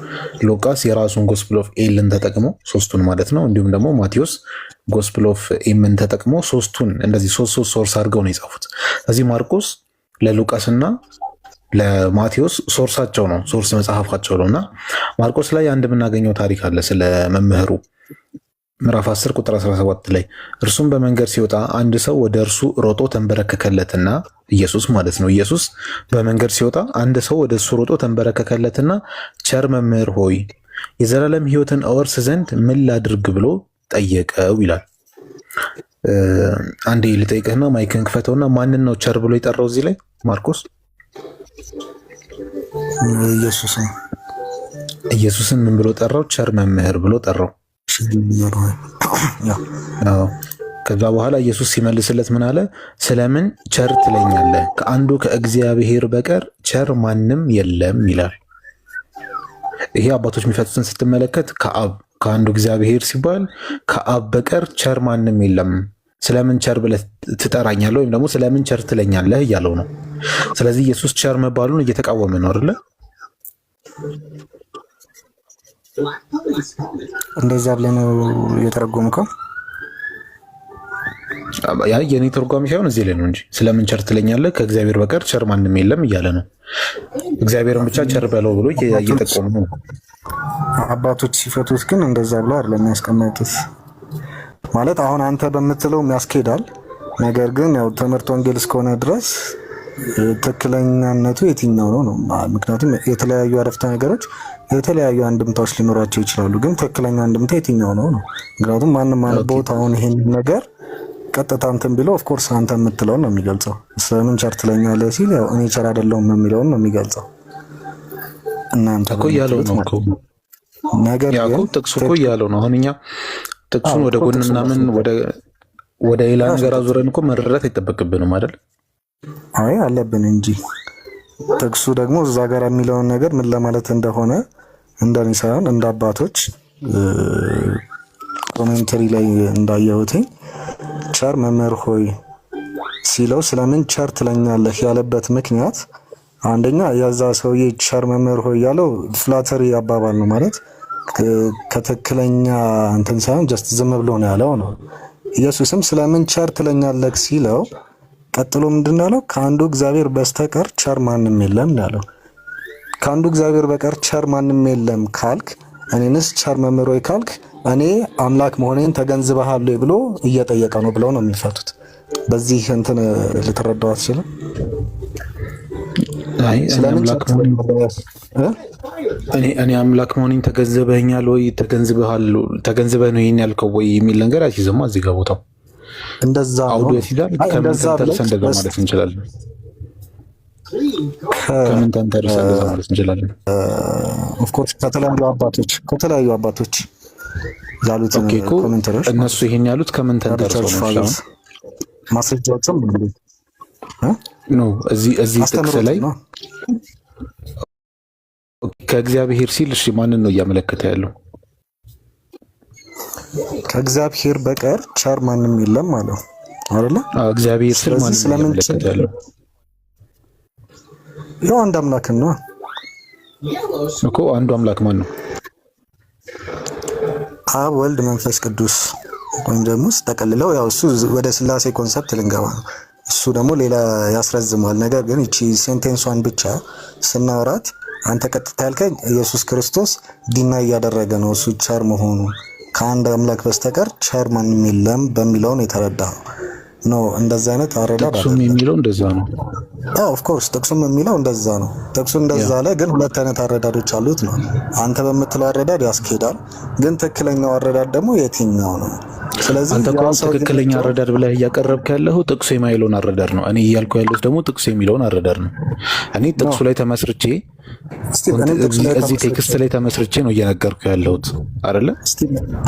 [SPEAKER 4] ሉቃስ የራሱን ጎስፕል ኦፍ ኤልን ተጠቅሞ ሶስቱን ማለት ነው። እንዲሁም ደግሞ ማቴዎስ ጎስፕል ኦፍ ኤምን ተጠቅሞ ሶስቱን እንደዚህ ሶስት ሶርስ አድርገው ነው የጻፉት። ስለዚህ ማርቆስ ለሉቃስ እና ለማቴዎስ ሶርሳቸው ነው፣ ሶርስ መጽሐፋቸው ነው። እና ማርቆስ ላይ አንድ የምናገኘው ታሪክ አለ ስለ መምህሩ ምዕራፍ 10 ቁጥር 17 ላይ እርሱም በመንገድ ሲወጣ አንድ ሰው ወደ እርሱ ሮጦ ተንበረከከለትና ኢየሱስ ማለት ነው። ኢየሱስ በመንገድ ሲወጣ አንድ ሰው ወደ እሱ ሮጦ ተንበረከከለትና ቸር መምህር ሆይ የዘላለም ሕይወትን እወርስ ዘንድ ምን ላድርግ ብሎ ጠየቀው ይላል። አንዴ ልጠይቅህና ማይክን ክፈተውና ማንን ነው ቸር ብሎ የጠራው እዚህ ላይ ማርቆስ? ኢየሱስን ምን ብሎ ጠራው? ቸር መምህር ብሎ ጠራው። ከዛ በኋላ ኢየሱስ ሲመልስለት ምን አለ? ስለምን ቸር ትለኛለህ? ከአንዱ ከእግዚአብሔር በቀር ቸር ማንም የለም ይላል። ይሄ አባቶች የሚፈቱትን ስትመለከት ከአንዱ እግዚአብሔር ሲባል ከአብ በቀር ቸር ማንም የለም። ስለምን ቸር ብለህ ትጠራኛለህ ወይም ደግሞ ስለምን ቸር ትለኛለህ እያለው ነው። ስለዚህ ኢየሱስ ቸር መባሉን እየተቃወመ ነው አይደለ?
[SPEAKER 5] እንደዛ ብለህ ነው እየተረጎምከው?
[SPEAKER 4] ያ የኔ ተርጓሚ ሳይሆን እዚህ ላይ ነው እንጂ ስለምን ቸር ትለኛለህ ከእግዚአብሔር በቀር ቸር ማንም የለም እያለ ነው። እግዚአብሔርን ብቻ ቸር በለው ብሎ እየጠቆሙ ነው።
[SPEAKER 5] አባቶች ሲፈቱት ግን እንደዛ ብለው አይደለም የሚያስቀምጡት። ማለት አሁን አንተ በምትለው ያስኬዳል። ነገር ግን ያው ትምህርት ወንጌል እስከሆነ ድረስ ትክክለኛነቱ የትኛው ነው? ምክንያቱም የተለያዩ አረፍተ ነገሮች የተለያዩ አንድምታዎች ሊኖራቸው ይችላሉ። ግን ትክክለኛ አንድምታ የትኛው ነው? ምክንያቱም ማንም አንቦት አሁን ይሄን ነገር ቀጥታ እንትን ቢለው ኦፍ ኮርስ አንተ የምትለውን ነው የሚገልጸው። ስለምን ቸር ትለኛለህ ሲል ያው እኔ ቸር አይደለሁም የሚለውን ነው የሚገልጸው። እናንተ
[SPEAKER 4] እኮ ያለው ነው እኮ
[SPEAKER 5] ነገር
[SPEAKER 4] ግን ጥቅሱ እኮ ያለው ነው። አሁን እኛ ጥቅሱን ወደ ጎንና ምን ወደ ሌላ ነገር አዙረን እኮ መረዳት አይጠበቅብንም አይደል?
[SPEAKER 5] አይ አለብን እንጂ ጥቅሱ ደግሞ እዛ ጋር የሚለውን ነገር ምን ለማለት እንደሆነ እንደኔ ሳይሆን እንደ አባቶች ኮሜንተሪ ላይ እንዳየሁት ቸር መምህር ሆይ ሲለው ስለምን ቸር ትለኛለህ ያለበት ምክንያት አንደኛ የዛ ሰውዬ ቸር መምህር ሆይ ያለው ፍላተሪ አባባል ነው። ማለት ከትክክለኛ እንትን ሳይሆን ጀስት ዝም ብሎ ነው ያለው ነው። ኢየሱስም ስለምን ቸር ትለኛለህ ሲለው ቀጥሎ ምንድን ያለው? ከአንዱ እግዚአብሔር በስተቀር ቸር ማንም የለም ያለው። ከአንዱ እግዚአብሔር በቀር ቸር ማንም የለም ካልክ እኔንስ ቸር መምህር ሆይ ካልክ እኔ አምላክ መሆኔን ተገንዝበሃል ብሎ እየጠየቀ ነው ብለው ነው የሚፈቱት። በዚህ እንትን ልትረዳው አትችልም?
[SPEAKER 4] አይ እኔ አምላክ መሆኔን ተገንዝበኛል ወይ ተገንዝበህ ነው ይሄን ያልከው ወይ የሚል ነገር አይዘማ እዚህ ጋር ቦታው
[SPEAKER 5] እንደዛ
[SPEAKER 4] አውዱ ይላል። ከምን ተንተርሰን እንደዛ ማለት እንችላለን? ከምን ተንተርሰን እንደዛ ማለት እንችላለን?
[SPEAKER 5] ኦፍ ኮርስ ከተለያዩ አባቶች ያሉት ኮሜንተሮች
[SPEAKER 4] እነሱ ይሄን ያሉት ከምን ተንተርሰው ነው?
[SPEAKER 5] ማስረጃዎችም
[SPEAKER 4] ነው እዚህ ጥቅስ ላይ ከእግዚአብሔር ሲል እሺ ማንን ነው እያመለከተ ያለው?
[SPEAKER 5] ከእግዚአብሔር በቀር ቸር ማንም የለም ማለት አይደለ?
[SPEAKER 4] እግዚአብሔር ሲል ማንን ነው እያመለከተ ያለው?
[SPEAKER 5] ያው አንድ አምላክ ነው
[SPEAKER 4] እኮ። አንዱ አምላክ ማን ነው?
[SPEAKER 5] አብ ወልድ መንፈስ ቅዱስ ወይም ደግሞ ተጠቅልለው ያው እሱ ወደ ስላሴ ኮንሰፕት ልንገባ ነው። እሱ ደግሞ ሌላ ያስረዝመዋል። ነገር ግን እቺ ሴንቴንሷን ብቻ ስናወራት አንተ ቀጥታ ያልከኝ ኢየሱስ ክርስቶስ ዲና እያደረገ ነው እሱ ቸር መሆኑ ከአንድ አምላክ በስተቀር ቸር ማንም የለም በሚለውን የተረዳው ነው። እንደዛ አይነት አረዳድ
[SPEAKER 4] ጥቅሱም የሚለው እንደዛ ነው።
[SPEAKER 5] ኦፍ ኮርስ ጥቅሱም የሚለው እንደዛ ነው። ጥቅሱ እንደዛ ላይ ግን ሁለት አይነት አረዳዶች አሉት ነው። አንተ በምትለው አረዳድ ያስኬዳል፣ ግን ትክክለኛው አረዳድ ደግሞ የትኛው ነው? ስለዚህ
[SPEAKER 4] አንተ እኮ ትክክለኛ አረዳድ ብለህ እያቀረብክ ያለው ጥቅሱ የማይለውን አረዳድ ነው። እኔ እያልኩ ያለሁት ደግሞ ጥቅሱ የሚለውን አረዳድ ነው። እኔ ጥቅሱ ላይ ተመስርቼ እዚህ ቴክስት ላይ ተመስርቼ ነው እየነገርኩ ያለሁት አይደለ?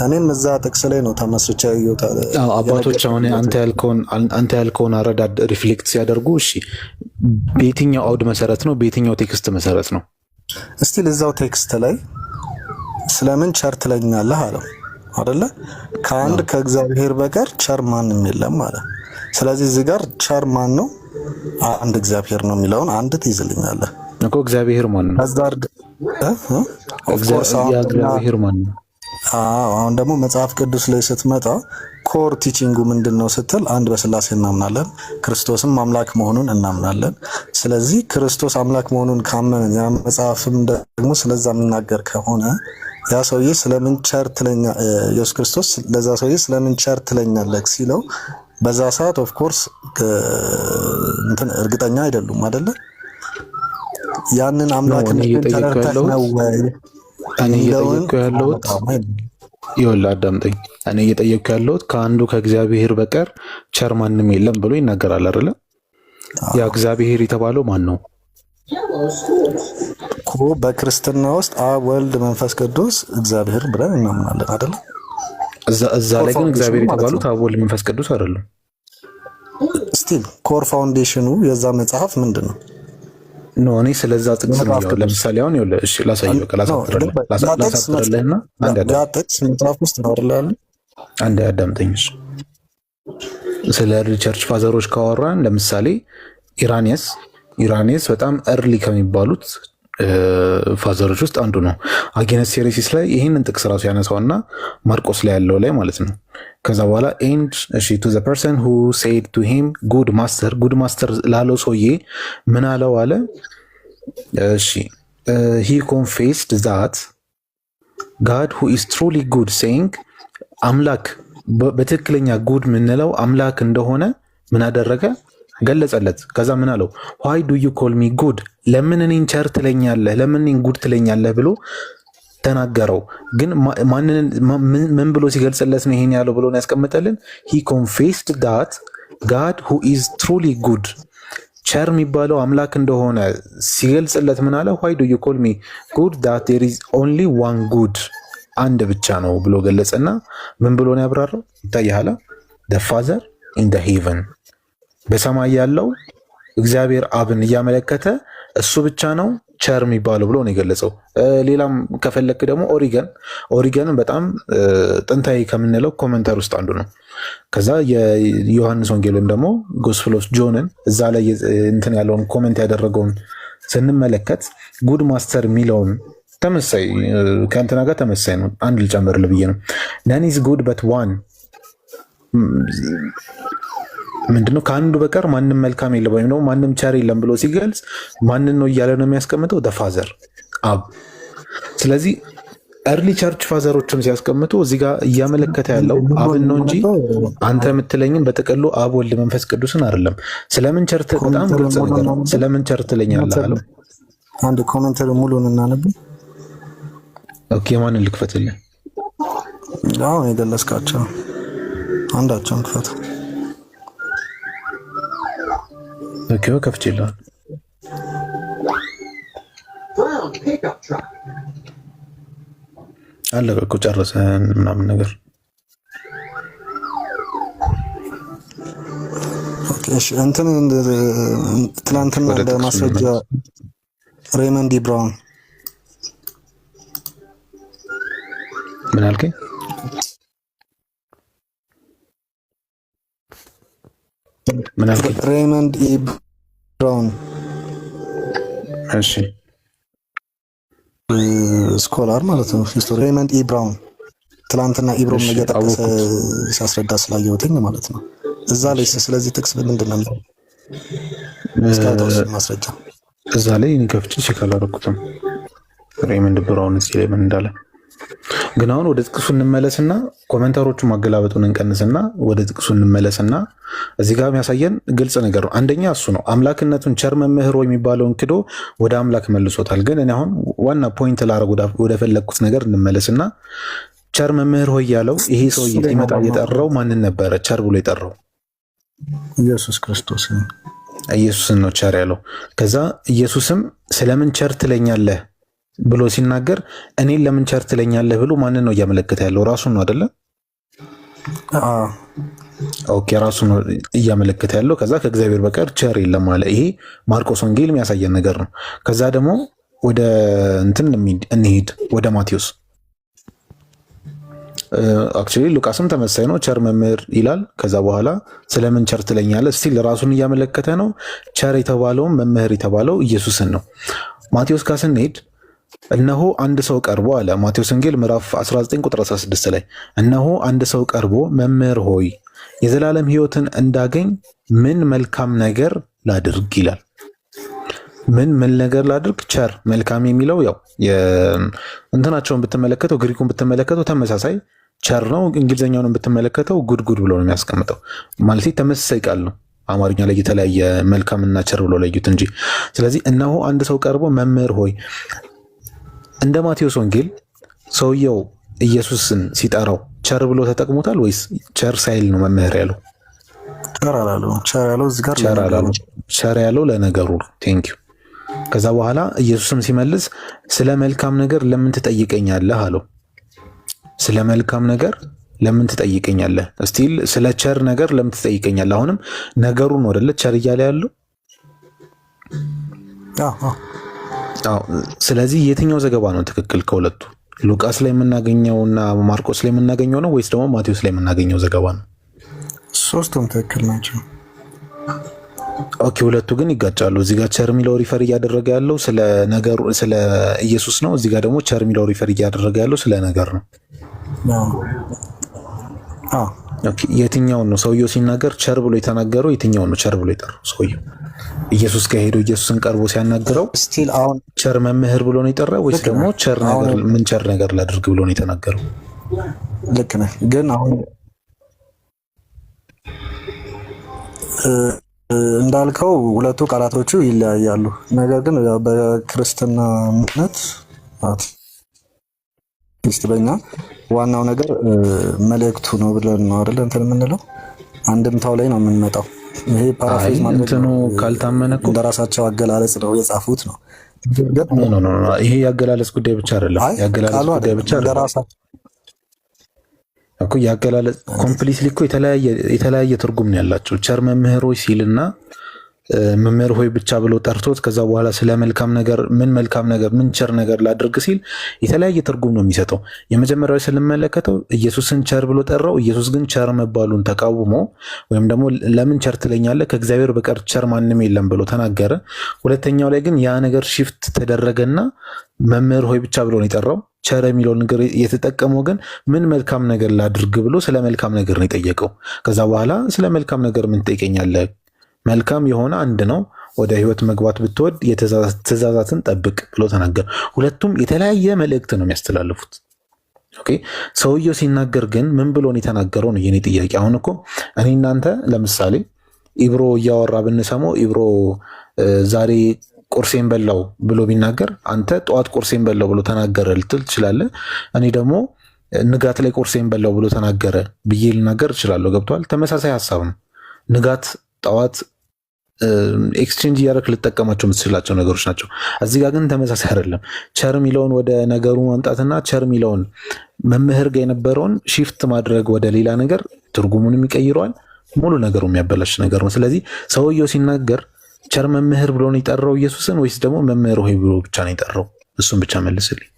[SPEAKER 5] እኔም እዛ ጥቅስ ላይ ነው ተመስርቼ ያየሁት።
[SPEAKER 4] አባቶች አሁን አንተ ያልከውን አረዳድ ሪፍሌክት ሲያደርጉ እሺ በየትኛው አውድ መሰረት ነው? በየትኛው ቴክስት መሰረት ነው?
[SPEAKER 5] እስቲ ለዛው ቴክስት ላይ ስለምን ቸር ትለኛለህ አለው አይደለ? ከአንድ ከእግዚአብሔር በቀር ቸር ማንም የለም ማለት። ስለዚህ እዚህ ጋር ቸር ማን ነው? አንድ እግዚአብሔር ነው የሚለውን አንድ ትይዝልኛለህ
[SPEAKER 4] እኮ። እግዚአብሔር ማን ነው? እግዚአብሔር ማን ነው?
[SPEAKER 5] አሁን ደግሞ መጽሐፍ ቅዱስ ላይ ስትመጣ ኮር ቲቺንጉ ምንድን ነው ስትል አንድ በስላሴ እናምናለን፣ ክርስቶስም አምላክ መሆኑን እናምናለን። ስለዚህ ክርስቶስ አምላክ መሆኑን ካመንን ያ መጽሐፍም ደግሞ ስለዛ የሚናገር ከሆነ ያ ሰውዬ ስለምን ቸር ትለኛ ኢየሱስ ክርስቶስ ለዛ ሰውዬ ስለምን ቸር ትለኛለህ ሲለው በዛ ሰዓት ኦፍ ኮርስ እንትን እርግጠኛ አይደሉም አይደለ? ያንን አምላክነት ተረድተህ ነው ወይ?
[SPEAKER 4] እኔ እየጠየኩ ያለሁት ይኸውልህ አዳምጠኝ። እኔ እየጠየኩ ያለሁት ከአንዱ ከእግዚአብሔር በቀር ቸር ማንም የለም ብሎ ይናገራል አይደለ? ያ እግዚአብሔር የተባለው ማን ነው?
[SPEAKER 5] በክርስትና ውስጥ አብ ወልድ መንፈስ ቅዱስ እግዚአብሔር ብለን እናምናለን አይደለ?
[SPEAKER 4] እዛ ላይ ግን እግዚአብሔር የተባሉት አብ ወልድ መንፈስ ቅዱስ አይደሉም።
[SPEAKER 5] ስቲል ኮር ፋውንዴሽኑ የዛ መጽሐፍ ምንድን ነው?
[SPEAKER 4] ኖ እኔ ስለዛ ጥቅስ ነው ያው ለምሳሌ አሁን ይኸውልህ፣ እሺ ላሳየው ላሳጥርልህና ያ ጥቅስ መጽሐፍ ውስጥ ነው አይደል? አንድ አዳምጠኝ። ስለ ቸርች ፋዘሮች ካወራን ለምሳሌ ኢራኒየስ በጣም እርሊ ከሚባሉት ፋዘሮች ውስጥ አንዱ ነው። አጌነስ ሄሬሲስ ላይ ይህንን ጥቅስ ራሱ ያነሳውና ማርቆስ ላይ ያለው ላይ ማለት ነው። ከዛ በኋላ ኤንድ እሺ ቱ ዘ ፐርሰን ሁ ሴድ ቱ ሂም ጉድ ማስተር ላለው ሰውዬ ምን አለው አለ። እሺ ሂ ኮንፌስድ ዛት ጋድ ሁ ኢዝ ትሩሊ ጉድ ሴይንግ አምላክ በትክክለኛ ጉድ የምንለው አምላክ እንደሆነ ምን አደረገ? ገለጸለት። ከዛ ምን አለው? ዋይ ዱ ዩ ኮል ሚ ጉድ፣ ለምን እኔን ቸር ትለኛለህ፣ ለምን እኔን ጉድ ትለኛለህ ብሎ ተናገረው። ግን ምን ብሎ ሲገልጽለት ነው ይሄን ያለው ብሎ ነው ያስቀምጠልን። ሂ ኮንፌስድ ዳት ጋድ ሁ ኢዝ ትሩሊ ጉድ፣ ቸር የሚባለው አምላክ እንደሆነ ሲገልጽለት ምን አለ? ዋይ ዱ ዩ ኮል ሚ ጉድ ዳት ዜር ኢዝ ኦንሊ ዋን ጉድ፣ አንድ ብቻ ነው ብሎ ገለጸና ምን ብሎ ነው ያብራራው? ይታያል። the father in the heaven፣ በሰማይ ያለው እግዚአብሔር አብን እያመለከተ እሱ ብቻ ነው ቸር የሚባለው ብሎ ነው የገለጸው። ሌላም ከፈለክ ደግሞ ኦሪገን በጣም ጥንታዊ ከምንለው ኮመንተር ውስጥ አንዱ ነው። ከዛ የዮሐንስ ወንጌል ወይም ደግሞ ጎስፕል ኦፍ ጆንን እዛ ላይ እንትን ያለውን ኮመንት ያደረገውን ስንመለከት ጉድ ማስተር የሚለውን ተመሳይ ከእንትና ጋር ተመሳይ ነው። አንድ ልጨምርልህ ብዬ ነው። ነን ኢዝ ጉድ በት ዋን፣ ምንድነው ከአንዱ በቀር ማንም መልካም የለም ወይም ደግሞ ማንም ቸር የለም ብሎ ሲገልጽ ማንን ነው እያለ ነው የሚያስቀምጠው? ፋዘር አብ። ስለዚህ ኤርሊ ቸርች ፋዘሮችም ሲያስቀምጡ እዚህ ጋር እያመለከተ ያለው አብን ነው እንጂ አንተ የምትለኝም በጥቅሉ አብ ወልድ መንፈስ ቅዱስን አይደለም። ስለምን ቸርት በጣም ግልጽ ነገር ነው። ስለምን ቸር ትለኛለህ አለው።
[SPEAKER 5] አንድ ኮሜንተሪ ሙሉን እናነብ።
[SPEAKER 4] ኦኬ ማንን ልክፈትልህ?
[SPEAKER 5] አሁን የገለጽካቸው አንዳቸውን ክፈት።
[SPEAKER 4] ኦኬ ከፍቼልሃል። አለቀ እኮ ጨረሰን ምናምን ነገር።
[SPEAKER 5] ኦኬ እሺ እንትን ትናንትና እንደ ማስረጃ ሬይመንድ ብራውን
[SPEAKER 4] ምን አልከኝ?
[SPEAKER 5] ሬይመንድ ብራውን
[SPEAKER 4] እሺ
[SPEAKER 5] ስኮላር ማለት ነው። ሬይመንድ ብራውን ትላንትና ኢብሮም እየጠቀሰ ሲያስረዳ ስላየሁትኝ ማለት ነው። እዛ ላይ ስለዚህ ጥቅስ ምንድን ነው ማስረጃ?
[SPEAKER 4] እዛ ላይ ከፍቼ ቼክ አላደረኩትም። ሬይመንድ ብራውን እዚህ ላይ ምን እንዳለ ግን አሁን ወደ ጥቅሱ እንመለስና ኮሜንታሮቹ ማገላበጡን እንቀንስና ወደ ጥቅሱ እንመለስና እዚህ ጋር የሚያሳየን ግልጽ ነገር ነው። አንደኛ እሱ ነው አምላክነቱን ቸር መምህር የሚባለውን ክዶ ወደ አምላክ መልሶታል። ግን እኔ አሁን ዋና ፖይንት ላረግ ወደ ፈለግኩት ነገር እንመለስና ቸር መምህር ሆይ ያለው ይሄ ሰውዬ ሲመጣ የጠራው ማንን ነበረ ቸር ብሎ የጠራው?
[SPEAKER 5] ኢየሱስ ክርስቶስ
[SPEAKER 4] ኢየሱስን ነው ቸር ያለው። ከዛ ኢየሱስም ስለምን ቸር ትለኛለህ ብሎ ሲናገር እኔን ለምን ቸር ትለኛለህ ብሎ ማንን ነው እያመለከተ ያለው? ራሱን ነው አይደለ? ኦኬ ራሱን ነው እያመለከተ ያለው። ከዛ ከእግዚአብሔር በቀር ቸር የለም አለ። ይሄ ማርቆስ ወንጌል የሚያሳየን ነገር ነው። ከዛ ደግሞ ወደ እንትን እንሂድ ወደ ማቴዎስ። አክቹዋሊ ሉቃስም ተመሳይ ነው፣ ቸር መምህር ይላል። ከዛ በኋላ ስለምን ቸር ትለኛለህ ስቲል ራሱን እያመለከተ ነው። ቸር የተባለውም መምህር የተባለው ኢየሱስን ነው። ማቴዎስ ጋር ስንሄድ እነሆ አንድ ሰው ቀርቦ አለ። ማቴዎስ ወንጌል ምዕራፍ 19 ቁጥር 16 ላይ እነሆ አንድ ሰው ቀርቦ መምህር ሆይ የዘላለም ሕይወትን እንዳገኝ ምን መልካም ነገር ላድርግ ይላል። ምን ነገር ላድርግ? ቸር መልካም የሚለው ያው እንትናቸውን ብትመለከተው ግሪኩን ብትመለከተው ተመሳሳይ ቸር ነው። እንግሊዝኛውን ብትመለከተው ጉድ ብሎ ነው የሚያስቀምጠው። ማለት ተመሳሳይ ቃል ነው። አማርኛ ላይ የተለያየ መልካምና ቸር ብሎ ለዩት እንጂ። ስለዚህ እነሆ አንድ ሰው ቀርቦ መምህር ሆይ እንደ ማቴዎስ ወንጌል ሰውየው ኢየሱስን ሲጠራው ቸር ብሎ ተጠቅሞታል ወይስ ቸር ሳይል ነው መምህር ያለው? ቸር ያለው ለነገሩ ቴንክ ዩ። ከዛ በኋላ ኢየሱስም ሲመልስ ስለ መልካም ነገር ለምን ትጠይቀኛለህ አለው። ስለ መልካም ነገር ለምን ትጠይቀኛለህ? ስቲል ስለ ቸር ነገር ለምን ትጠይቀኛለህ? አሁንም ነገሩን አይደለ ቸር እያለ ያለው። ስለዚህ የትኛው ዘገባ ነው ትክክል ከሁለቱ? ሉቃስ ላይ የምናገኘውና ማርቆስ ላይ የምናገኘው ነው ወይስ ደግሞ ማቴዎስ ላይ የምናገኘው ዘገባ ነው?
[SPEAKER 5] ሶስቱም ትክክል ናቸው።
[SPEAKER 4] ኦኬ፣ ሁለቱ ግን ይጋጫሉ። እዚህ ጋር ቸር ሚለው ሪፈር እያደረገ ያለው ስለ ነገሩ ስለ ኢየሱስ ነው። እዚህ ጋር ደግሞ ቸር ሚለው ሪፈር እያደረገ ያለው ስለ ነገር ነው። ኦኬ፣ የትኛውን ነው ሰውየው ሲናገር ቸር ብሎ የተናገረው? የትኛውን ነው ቸር ብሎ የጠራው ሰውየው? ኢየሱስ ጋር ሄዶ ኢየሱስን ቀርቦ ሲያናግረው ስቲል አሁን ቸር መምህር ብሎ ነው የጠራው ወይስ ደግሞ ቸር ነገር ምን ቸር ነገር ላድርግ ብሎ ነው የተናገረው?
[SPEAKER 5] ልክ ነህ። ግን አሁን እንዳልከው ሁለቱ ቃላቶቹ ይለያያሉ። ነገር ግን በክርስትና እምነት በኛ ዋናው ነገር መልእክቱ ነው ብለን ነው አይደል እንትን የምንለው። አንድምታው ላይ ነው የምንመጣው። ይሄ ፓራፍሬዝ ማለት ነው። ካልታመነ እኮ እንደራሳቸው አገላለጽ ነው የጻፉት ነው።
[SPEAKER 4] ይሄ የአገላለጽ ጉዳይ ብቻ አይደለም። የአገላለጽ ጉዳይ ብቻ አይደለም እኮ የአገላለጽ ኮምፕሊትሊ እኮ የተለያየ ትርጉም ነው ያላቸው። ቸር መምህሮች ሲልና መምህር ሆይ ብቻ ብሎ ጠርቶት ከዛ በኋላ ስለ መልካም ነገር ምን ቸር ነገር ላድርግ ሲል የተለያየ ትርጉም ነው የሚሰጠው። የመጀመሪያው ስንመለከተው ኢየሱስን ቸር ብሎ ጠራው። ኢየሱስ ግን ቸር መባሉን ተቃውሞ ወይም ደግሞ ለምን ቸር ትለኛለህ ከእግዚአብሔር በቀር ቸር ማንም የለም ብሎ ተናገረ። ሁለተኛው ላይ ግን ያ ነገር ሽፍት ተደረገና መምህር ሆይ ብቻ ብሎ ነው የጠራው። ቸር የሚለው ነገር የተጠቀመው ግን ምን መልካም ነገር ላድርግ ብሎ ስለ መልካም ነገር ነው የጠየቀው። ከዛ በኋላ ስለ መልካም ነገር ምን ትጠይቀኛለህ? መልካም የሆነ አንድ ነው። ወደ ህይወት መግባት ብትወድ ትእዛዛትን ጠብቅ ብሎ ተናገረ። ሁለቱም የተለያየ መልእክት ነው የሚያስተላልፉት። ኦኬ፣ ሰውየው ሲናገር ግን ምን ብሎ ነው የተናገረው ነው የኔ ጥያቄ። አሁን እኮ እኔ እናንተ ለምሳሌ ኢብሮ እያወራ ብንሰማው ኢብሮ ዛሬ ቁርሴን በላው ብሎ ቢናገር አንተ ጠዋት ቁርሴን በላው ብሎ ተናገረ ልትል ትችላለህ። እኔ ደግሞ ንጋት ላይ ቁርሴን በላው ብሎ ተናገረ ብዬ ልናገር እችላለሁ። ገብቷል? ተመሳሳይ ሀሳብ ነው። ንጋት ጠዋት ኤክስቼንጅ እያደረክ ልጠቀማቸው የምትችላቸው ነገሮች ናቸው። እዚህ ጋር ግን ተመሳሳይ አይደለም። ቸር ሚለውን ወደ ነገሩ ማምጣትና ቸር ሚለውን መምህር ጋር የነበረውን ሺፍት ማድረግ ወደ ሌላ ነገር ትርጉሙንም ይቀይረዋል። ሙሉ ነገሩ የሚያበላሽ ነገር ነው። ስለዚህ ሰውየው ሲናገር ቸር መምህር ብሎ ነው የጠራው ኢየሱስን ወይስ ደግሞ መምህር ሆይ ብሎ ብቻ ነው የጠራው? እሱን ብቻ መልስልኝ።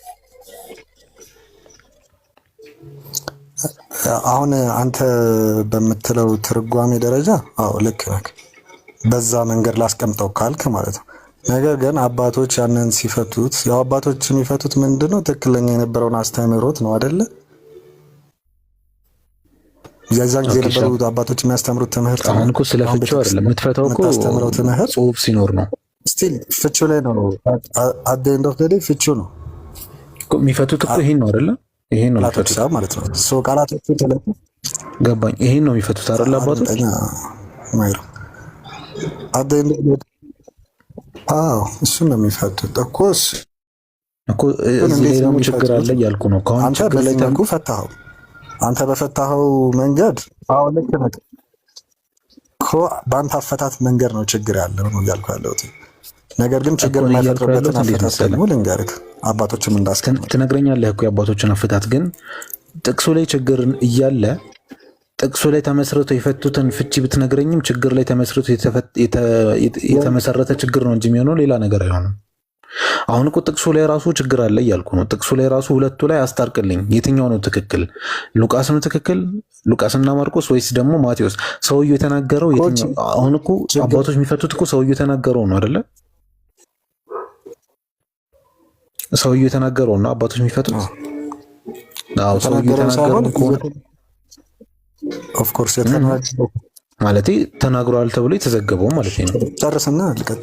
[SPEAKER 5] አሁን አንተ በምትለው ትርጓሜ ደረጃ አዎ ልክ ነህ። በዛ መንገድ ላስቀምጠው ካልክ ማለት ነው። ነገር ግን አባቶች ያንን ሲፈቱት ያው አባቶች የሚፈቱት ምንድነው ትክክለኛ የነበረውን አስተምህሮት ነው አይደለ? የዛን ጊዜ የነበሩት አባቶች የሚያስተምሩት ትምህርት
[SPEAKER 4] አሁን እኮ ስለ ፍቺው አይደለም የምትፈታው እኮ ጽሑፍ ሲኖር ነው።
[SPEAKER 5] ስቲል ፍቺው ላይ ነው አት ኤንድ ኦፍ ዘ ዴይ ፍቺው ነው
[SPEAKER 4] እኮ የሚፈቱት እኮ ይሄን ነው አይደለ? ይሄን ነው የሚፈቱት
[SPEAKER 5] ማለት ነው። ሶ ቃላቶቹ ተለቁ
[SPEAKER 4] ገባኝ። ይሄን ነው የሚፈቱት አይደለ አባቶች?
[SPEAKER 5] ማይሩ አት ኤንድ ኦፍ ዘ እሱን ነው የሚፈቱት እኮ
[SPEAKER 4] እዚህ ላይ ደግሞ ችግር አለ እያልኩ ነው።
[SPEAKER 5] አንተ በዚህ መልኩ ፈታኸው። አንተ በፈታኸው መንገድ አዎ ልክ ነህ እኮ። በአንተ አፈታት መንገድ ነው ችግር ያለው ነው እያልኩ ያለሁት። ነገር ግን ችግር የማይፈጥርበትን አፈታት ደግሞ ልንገርህ። አባቶችም እንዳስቀምጡ
[SPEAKER 4] ትነግረኛለህ እኮ የአባቶችን አፈታት። ግን ጥቅሱ ላይ ችግር እያለ ጥቅሱ ላይ ተመስርቶ የፈቱትን ፍቺ ብትነግረኝም ችግር ላይ ተመስርቶ የተመሰረተ ችግር ነው እንጂ የሚሆነው ሌላ ነገር አይሆንም። አሁን እኮ ጥቅሱ ላይ ራሱ ችግር አለ እያልኩ ነው። ጥቅሱ ላይ ራሱ ሁለቱ ላይ አስታርቅልኝ። የትኛው ነው ትክክል? ሉቃስ ነው ትክክል? ሉቃስና ማርቆስ ወይስ ደግሞ ማቴዎስ? ሰውየው የተናገረው የትኛው? አሁን እኮ አባቶች የሚፈቱት እኮ ሰውየው የተናገረው ነው አይደለ? ሰውየው የተናገረው ነው አባቶች የሚፈቱት። አዎ ሰውየው የተናገረው ከሆነ
[SPEAKER 5] ኦፍ ኮርስ የተናገረው
[SPEAKER 4] ማለት ተናግሯል ተብሎ የተዘገበው ማለት ነው።
[SPEAKER 5] ጨርስና ልቀጥ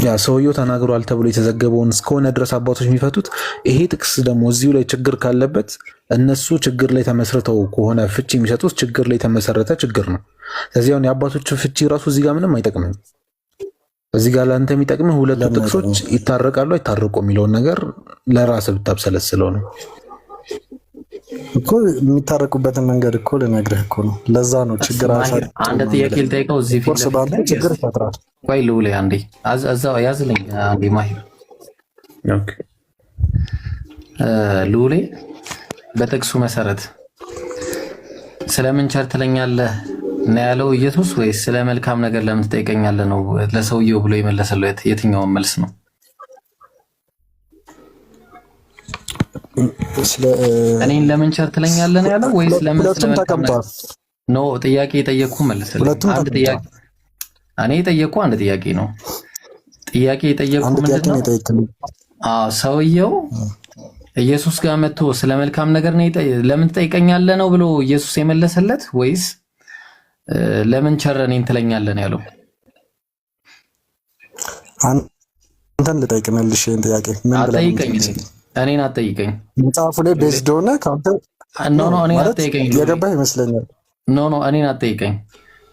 [SPEAKER 4] ያ ሰውየው ተናግሯል ተብሎ የተዘገበውን እስከሆነ ድረስ አባቶች የሚፈቱት። ይሄ ጥቅስ ደግሞ እዚሁ ላይ ችግር ካለበት እነሱ ችግር ላይ ተመስርተው ከሆነ ፍቺ የሚሰጡት ችግር ላይ የተመሰረተ ችግር ነው። ስለዚህ አሁን የአባቶች ፍቺ ራሱ እዚህ ጋር ምንም አይጠቅምም። እዚህ ጋር ለአንተ የሚጠቅምህ ሁለቱ ጥቅሶች ይታረቃሉ አይታረቁ የሚለውን ነገር ለራስህ ብታብሰለስለው ነው
[SPEAKER 5] እኮ። የሚታረቁበትን መንገድ እኮ ልነግርህ እኮ ነው። ለዛ ነው ችግር
[SPEAKER 1] አንድ ጥያቄ ልጠይቀው። እዚህ ፊት
[SPEAKER 5] ችግር ይፈጥራል።
[SPEAKER 1] ቆይ ልውል አንዴ እዛው ያዝልኝ አንዴ ማሂር። ኦኬ ልውሌ በጥቅሱ መሰረት ስለምን ቸር ትለኛለህ ነው ያለው ኢየሱስ ወይስ ስለ መልካም ነገር ለምን ትጠይቀኛለህ ነው ለሰውየው ብሎ የመለሰለው? የትኛውን መልስ ነው? እኔን ለምን ቸር ትለኛለህ ነው ያለው ወይስ ለምን ስለመልካም ነገር ነው? ጥያቄ የጠየቅኩ መልስልኝ። አንድ ጥያቄ እኔ የጠየቅኩ አንድ ጥያቄ ነው። ጥያቄ የጠየቅኩ ምንድነው? ሰውየው ኢየሱስ ጋር መጥቶ ስለ መልካም ነገር ነው ለምን ትጠይቀኛለህ ነው ብሎ ኢየሱስ የመለሰለት ወይስ ለምን ቸር እኔን ትለኛለህ ነው ያለው?
[SPEAKER 5] አንተን ልጠይቅልሽ ይሄን ጥያቄ ምን ብለህ
[SPEAKER 1] እኔን አትጠይቀኝ።
[SPEAKER 5] መጽሐፉ ላይ ቤዝድ ሆነ ካንተ
[SPEAKER 1] ኖ እኔን አትጠይቀኝ።
[SPEAKER 5] የገባህ ይመስለኛል።
[SPEAKER 1] ኖ እኔን አትጠይቀኝ።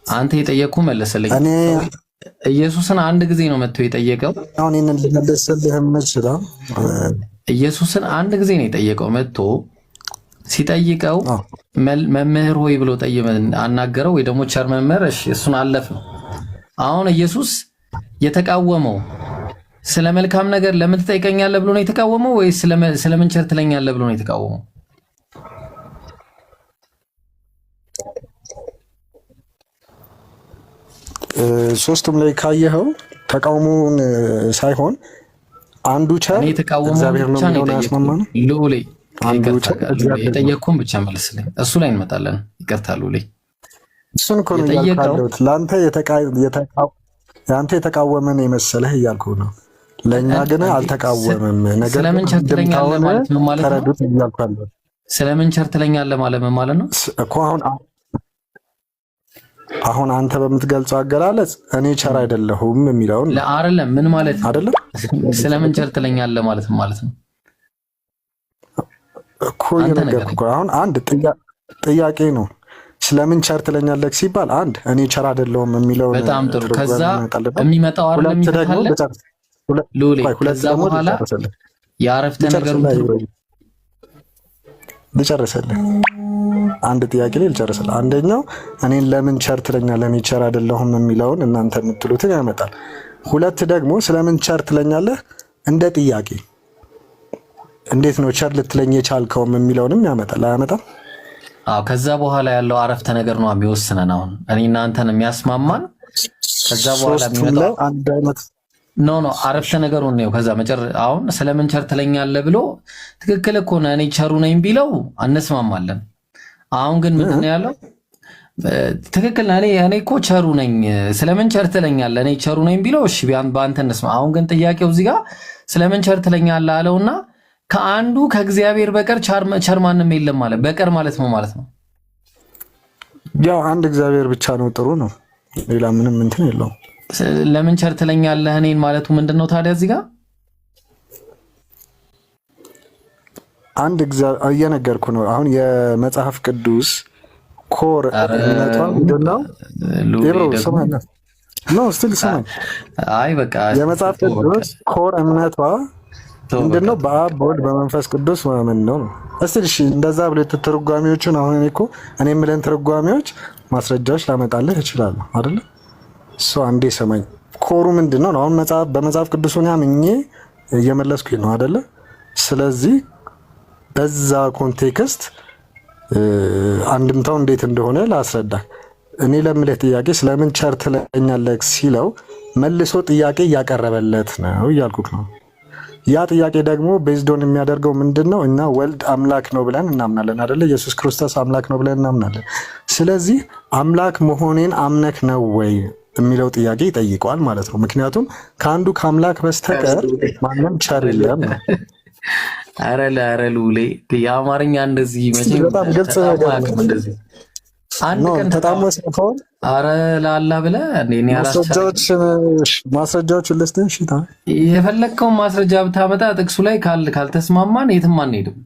[SPEAKER 1] አንተ የጠየቅኩ መለሰልኝ። እኔ ኢየሱስን አንድ ጊዜ ነው መጥቶ የጠየቀው።
[SPEAKER 5] አሁን እኔን ልመለስልህ የምችለው
[SPEAKER 1] ኢየሱስን አንድ ጊዜ ነው የጠየቀው። መጥቶ ሲጠይቀው መምህር ሆይ ብሎ አናገረው ወይ ደግሞ ቸር መምህር። እሺ እሱን አለፍ ነው። አሁን ኢየሱስ የተቃወመው ስለ መልካም ነገር ለምን ትጠይቀኛለህ ብሎ ነው የተቃወመው ወይስ ስለምን ቸር ትለኛለህ ብሎ ነው የተቃወመው?
[SPEAKER 5] ሶስቱም ላይ ካየኸው ተቃውሞውን ሳይሆን አንዱ ቸር እግዚአብሔር ነው የሚሆነው ያስማማነው።
[SPEAKER 1] ሉሌ የጠየቅኩህን ብቻ መልስልኝ። እሱ ላይ እንመጣለን። ይቅርታ ሉሌ፣
[SPEAKER 5] እሱን እኮ ነው ያልኩት። ለአንተ የተቃወመ ነው የመሰለህ እያልኩህ ነው። ለእኛ ግን አልተቃወመም። ነገር
[SPEAKER 1] ስለምን ቸር ትለኛለህ ማለት ምን ማለት ነው?
[SPEAKER 5] ተረዱት እያልኩህ አለ።
[SPEAKER 1] ስለምን ቸር ትለኛለህ ማለት ምን ማለት ነው
[SPEAKER 5] እኮ አሁን አንተ በምትገልጸው አገላለጽ እኔ ቸር አይደለሁም የሚለውን
[SPEAKER 1] አይደለም። ምን ማለት
[SPEAKER 5] አይደለም።
[SPEAKER 1] ስለምን ቸር ትለኛለህ ማለት ነው
[SPEAKER 5] እኮ የነገርኩህ እኮ። አሁን አንድ ጥያቄ ነው። ስለምን ቸር ትለኛለህ ሲባል አንድ እኔ ቸር አይደለሁም የሚለውን
[SPEAKER 1] በጣም ጥሩ። ከዛ የሚመጣው አይደለም ይተካለ ሉሌ። ከዛ በኋላ ያረፍተ ነገሩን
[SPEAKER 5] ልጨርሰልህ። አንድ ጥያቄ ላይ ልጨርሰልህ። አንደኛው እኔን ለምን ቸር ትለኛለህ እኔ ቸር አይደለሁም የሚለውን እናንተ የምትሉትን ያመጣል። ሁለት ደግሞ ስለምን ቸር ትለኛለህ እንደ ጥያቄ እንዴት ነው ቸር ልትለኝ የቻልከውም የሚለውንም ያመጣል። አያመጣም?
[SPEAKER 1] አዎ። ከዛ በኋላ ያለው አረፍተ ነገር ነው የሚወስነን። አሁን እኔና አንተን የሚያስማማን ከዛ በኋላ የሚመጣው
[SPEAKER 5] አንድ አይነት
[SPEAKER 1] ኖ አረፍተ ነገሩን ነው። ከዛ አሁን ስለምን ቸር ትለኛለህ ብሎ ትክክል እኮ ነው እኔ ቸሩ ነኝ ቢለው አንስማማለን። አሁን ግን ምንድነው ያለው? ትክክል እኔ እኮ ቸሩ ነኝ ስለምን ቸር ትለኛለህ እኔ ቸሩ ነኝ ቢለው እሺ በአንተ እንስማ። አሁን ግን ጥያቄው እዚህ ጋር ስለምን ቸር ትለኛለህ አለውና ከአንዱ ከእግዚአብሔር በቀር ቸር ማንም የለም ማለት በቀር ማለት ነው ማለት ነው።
[SPEAKER 5] ያው አንድ እግዚአብሔር ብቻ ነው ጥሩ ነው፣ ሌላ ምንም እንትን የለውም።
[SPEAKER 1] ለምን ቸር ትለኛለህ እኔን ማለቱ ምንድነው ታዲያ? እዚህ ጋር
[SPEAKER 5] አንድ እግዚአብሔር እየነገርኩ ነው። አሁን የመጽሐፍ ቅዱስ ኮር እምነቷ ምንድነው? ይብሮ ሰማና ነው ስቲል ሰማኝ።
[SPEAKER 1] አይ በቃ
[SPEAKER 5] የመጽሐፍ ቅዱስ ኮር እምነቷ ምንድነው? በአብ በወልድ በመንፈስ ቅዱስ ማመን ነው። እስቲ እሺ እንደዛ ብለ ተርጓሚዎችን አሁን እኔ የምለን ተርጓሚዎች ማስረጃዎች ላመጣልህ እችላለሁ አይደል? እሱ አንዴ ሰማኝ። ኮሩ ምንድነው? አሁን በመጽሐፍ ቅዱስ ነው አምኜ እየመለስኩኝ ነው አይደለ? ስለዚህ በዛ ኮንቴክስት አንድምታው እንዴት እንደሆነ ላስረዳ። እኔ ለምልህ ጥያቄ ስለምን ቸር ትለኛለህ ሲለው መልሶ ጥያቄ እያቀረበለት ነው እያልኩህ ነው። ያ ጥያቄ ደግሞ ቤዝዶን የሚያደርገው ምንድነው? እና ወልድ አምላክ ነው ብለን እናምናለን አይደለ? ኢየሱስ ክርስቶስ አምላክ ነው ብለን እናምናለን። ስለዚህ አምላክ መሆኔን አምነክ ነው ወይ የሚለው ጥያቄ ይጠይቀዋል ማለት ነው። ምክንያቱም ከአንዱ ከአምላክ በስተቀር ማንም ቸር የለም።
[SPEAKER 1] አረ ሉሌ የአማርኛ እንደዚህ መቼም
[SPEAKER 5] በጣም ግልጽ ነገር ነው።
[SPEAKER 1] እንደዚህ አንድ ቀን
[SPEAKER 5] ተጣመስ ነው።
[SPEAKER 1] አረ ላላ ብለህ እኔ
[SPEAKER 5] ማስረጃዎችን ልስጥህ። እሺ የፈለግከውን
[SPEAKER 1] ማስረጃ ብታመጣ ጥቅሱ ላይ ካልተስማማን የትም አንሄድም።